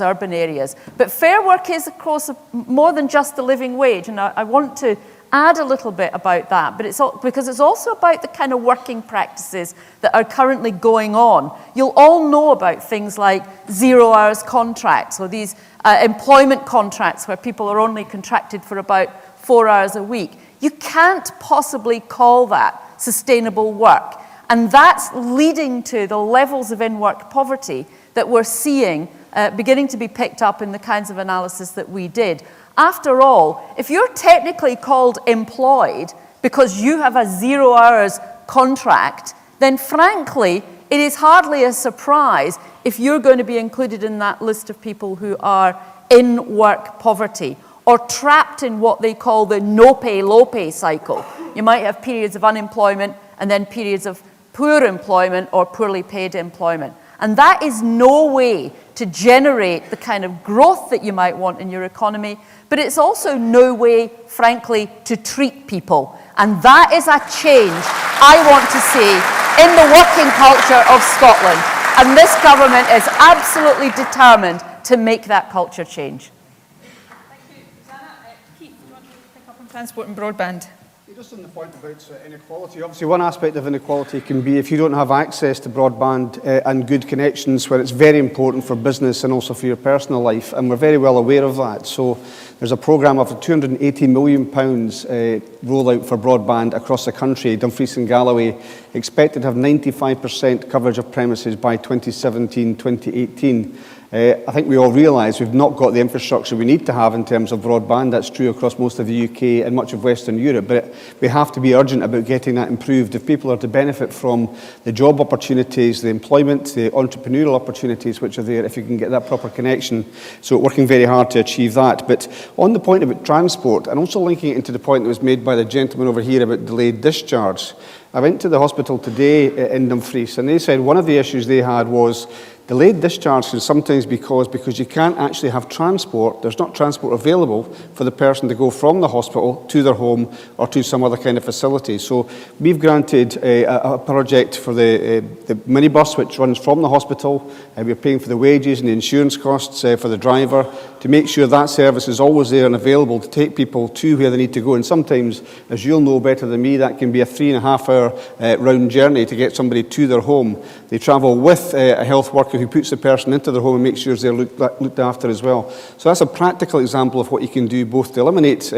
urban areas. But Fair Work is, of course, more than just the living wage, and I want to add a little bit about that, but because it's also about the kind of working practices that are currently going on. You'll all know about things like 0 hours contracts, or these employment contracts where people are only contracted for about 4 hours a week. You can't possibly call that sustainable work, and that's leading to the levels of in-work poverty that we're seeing beginning to be picked up in the kinds of analysis that we did. After all, if you're technically called employed because you have a 0 hours contract, then frankly, it is hardly a surprise if you're going to be included in that list of people who are in work poverty or trapped in what they call the no pay, low pay cycle. You might have periods of unemployment and then periods of poor employment or poorly paid employment. And that is no way to generate the kind of growth that you might want in your economy, but it's also no way, frankly, to treat people. And that is a change I want to see in the working culture of Scotland. And this government is absolutely determined to make that culture change. Thank you, Susanna. Keith, do you want to pick up on transport and broadband? Just on the point about inequality, obviously one aspect of inequality can be if you don't have access to broadband and good connections, where it's very important for business and also for your personal life, and we're very well aware of that. So there's a programme of £280 million rollout for broadband across the country. Dumfries and Galloway expected to have 95% coverage of premises by 2017-2018. I think we all realise we've not got the infrastructure we need to have in terms of broadband. That's true across most of the UK and much of Western Europe, but we have to be urgent about getting that improved if people are to benefit from the job opportunities, the employment, the entrepreneurial opportunities which are there, if you can get that proper connection. So we're working very hard to achieve that. But on the point about transport, and also linking it into the point that was made by the gentleman over here about delayed discharge, I went to the hospital today in Dumfries, and they said one of the issues they had was delayed discharge can sometimes be caused because you can't actually have transport. There's not transport available for the person to go from the hospital to their home or to some other kind of facility. So we've granted a project for the minibus which runs from the hospital. We're paying for the wages and the insurance costs for the driver to make sure that service is always there and available to take people to where they need to go. And sometimes, as you'll know better than me, that can be a 3.5 hour round journey to get somebody to their home. They travel with a health worker who puts the person into their home and makes sure they're looked after as well. So that's a practical example of what you can do, both to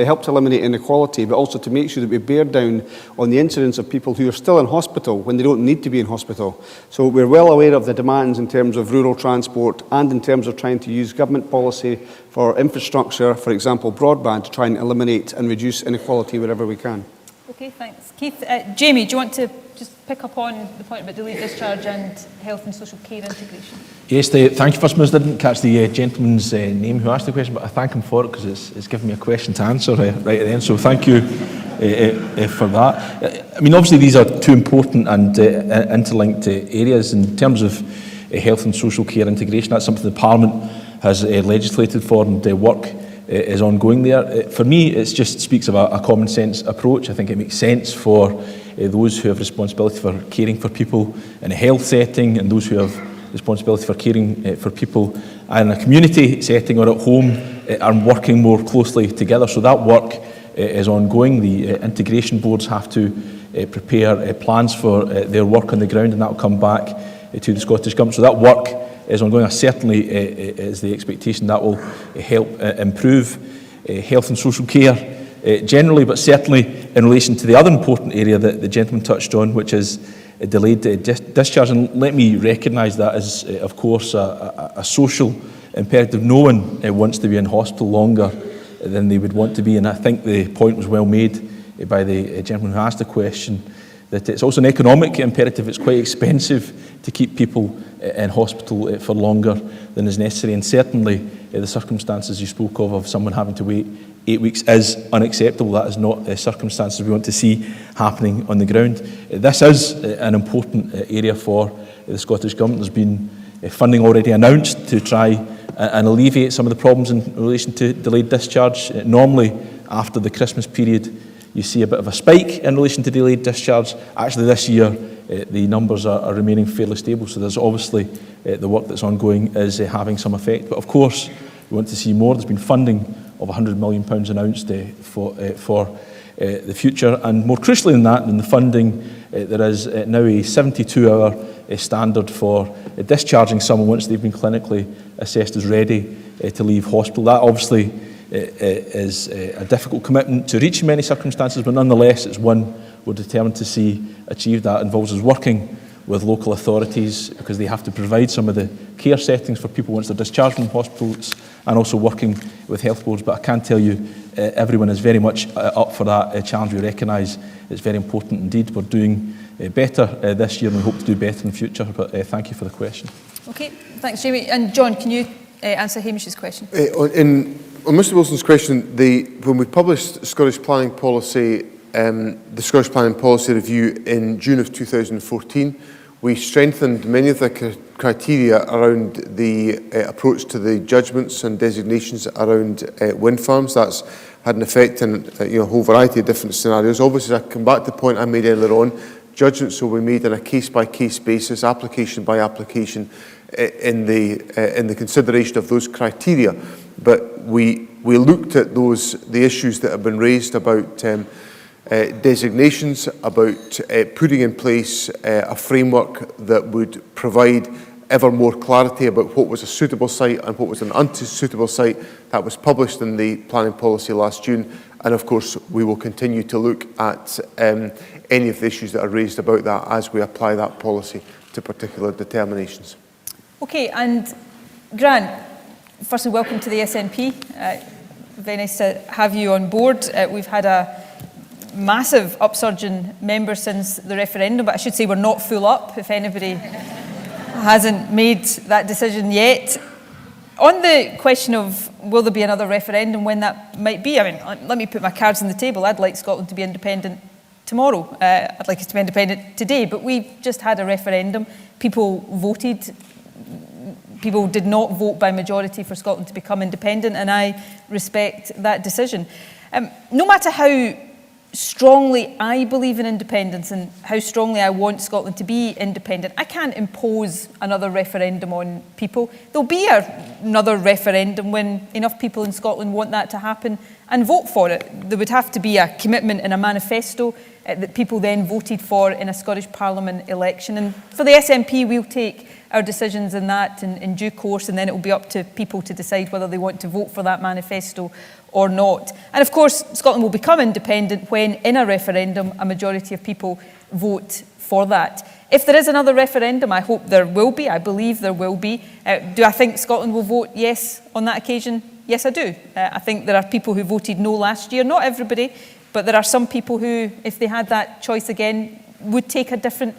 help to eliminate inequality, but also to make sure that we bear down on the incidence of people who are still in hospital when they don't need to be in hospital. So we're well aware of the demands in terms of rural transport and in terms of trying to use government policy for infrastructure, for example, broadband, to try and eliminate and reduce inequality wherever we can. Okay, thanks. Keith, Jamie, do you want to just pick up on the point about delayed discharge and health and social care integration? Yes, thank you, First Minister. I didn't catch the gentleman's name who asked the question, but I thank him for it because it's given me a question to answer right at the end, so thank you for that. I mean, obviously these are two important and interlinked areas in terms of health and social care integration. That's something the Parliament has legislated for, and work is ongoing there. For me, it just speaks of a common sense approach. I think it makes sense for those who have responsibility for caring for people in a health setting and those who have responsibility for caring for people in a community setting or at home are working more closely together. So that work is ongoing. The integration boards have to prepare plans for their work on the ground, and that will come back to the Scottish Government. So that work is ongoing. Certainly is the expectation that will help improve health and social care generally, but certainly in relation to the other important area that the gentleman touched on, which is delayed discharge. And let me recognise that as, of course, a social imperative. No one wants to be in hospital longer than they would want to be, and I think the point was well made by the gentleman who asked the question, that it's also an economic imperative. It's quite expensive to keep people in hospital for longer than is necessary, and certainly the circumstances you spoke of someone having to wait 8 weeks is unacceptable. That is not circumstances we want to see happening on the ground. This is an important area for the Scottish Government. There's been funding already announced to try and alleviate some of the problems in relation to delayed discharge. Normally, after the Christmas period, you see a bit of a spike in relation to delayed discharge. Actually, this year, the numbers are remaining fairly stable, so there's obviously the work that's ongoing is having some effect. But of course, we want to see more. There's been funding of £100 million announced for the future, and more crucially than that, in the funding, there is now a 72-hour standard for discharging someone once they've been clinically assessed as ready to leave hospital. That obviously is a difficult commitment to reach in many circumstances, but nonetheless it's one we're determined to see achieved. That involves us working with local authorities because they have to provide some of the care settings for people once they're discharged from hospitals, and also working with health boards. But I can tell you everyone is very much up for that challenge. We recognise it's very important indeed. We're doing better this year and we hope to do better in the future, but thank you for the question. Okay, thanks Jamie. And John, can you answer Hamish's question? On Mr Wilson's question, when we published Scottish Planning Policy, the Scottish Planning Policy Review in June of 2014, we strengthened many of the criteria around the approach to the judgments and designations around wind farms. That's had an effect in a whole variety of different scenarios. Obviously, I come back to the point I made earlier on, judgments will be made on a case-by-case basis, application by application, in the consideration of those criteria. But we looked at the issues that have been raised about designations, about putting in place a framework that would provide ever more clarity about what was a suitable site and what was an unsuitable site. That was published in the planning policy last June, and of course we will continue to look at any of the issues that are raised about that as we apply that policy to particular determinations. Okay, and Grant, firstly welcome to the SNP. Very nice to have you on board. We've had a massive upsurge in members since the referendum, but I should say we're not full up, if anybody hasn't made that decision yet. On the question of will there be another referendum, when that might be, I mean, let me put my cards on the table. I'd like Scotland to be independent tomorrow. I'd like it to be independent today, but we've just had a referendum. People voted. People did not vote by majority for Scotland to become independent, and I respect that decision. No matter how strongly I believe in independence and how strongly I want Scotland to be independent, I can't impose another referendum on people. There'll be another referendum when enough people in Scotland want that to happen and vote for it. There would have to be a commitment in a manifesto that people then voted for in a Scottish Parliament election. And for the SNP, we'll take our decisions in that in due course, and then it will be up to people to decide whether they want to vote for that manifesto or not. And of course, Scotland will become independent when, in a referendum, a majority of people vote for that. If there is another referendum, I hope there will be. I believe there will be. Do I think Scotland will vote yes on that occasion? Yes, I do. I think there are people who voted no last year. Not everybody, but there are some people who, if they had that choice again, would take a different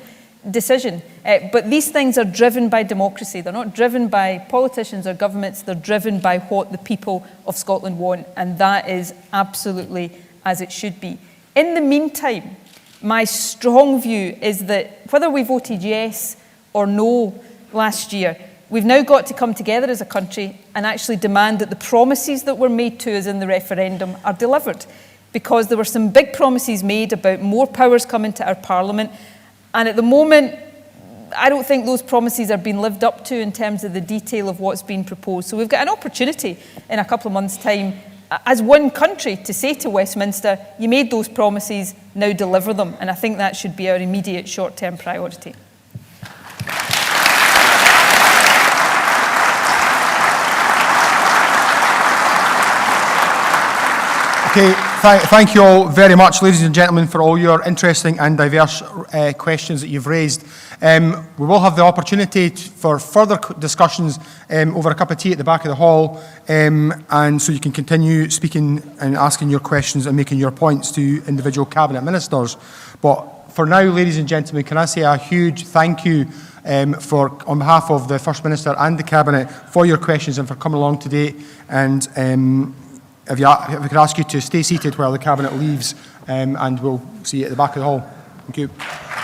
decision. But these things are driven by democracy. They're not driven by politicians or governments. They're driven by what the people of Scotland want, and that is absolutely as it should be. In the meantime, my strong view is that whether we voted yes or no last year, we've now got to come together as a country and actually demand that the promises that were made to us in the referendum are delivered. Because there were some big promises made about more powers coming to our Parliament, and at the moment, I don't think those promises are being lived up to in terms of the detail of what's been proposed. So we've got an opportunity in a couple of months' time as one country to say to Westminster, you made those promises, now deliver them. And I think that should be our immediate short-term priority. Okay, thank you all very much, ladies and gentlemen, for all your interesting and diverse questions that you've raised. We will have the opportunity for further discussions over a cup of tea at the back of the hall, and so you can continue speaking and asking your questions and making your points to individual Cabinet Ministers. But for now, ladies and gentlemen, can I say a huge thank you on behalf of the First Minister and the Cabinet for your questions and for coming along today. And if we could ask you to stay seated while the Cabinet leaves, and we'll see you at the back of the hall. Thank you.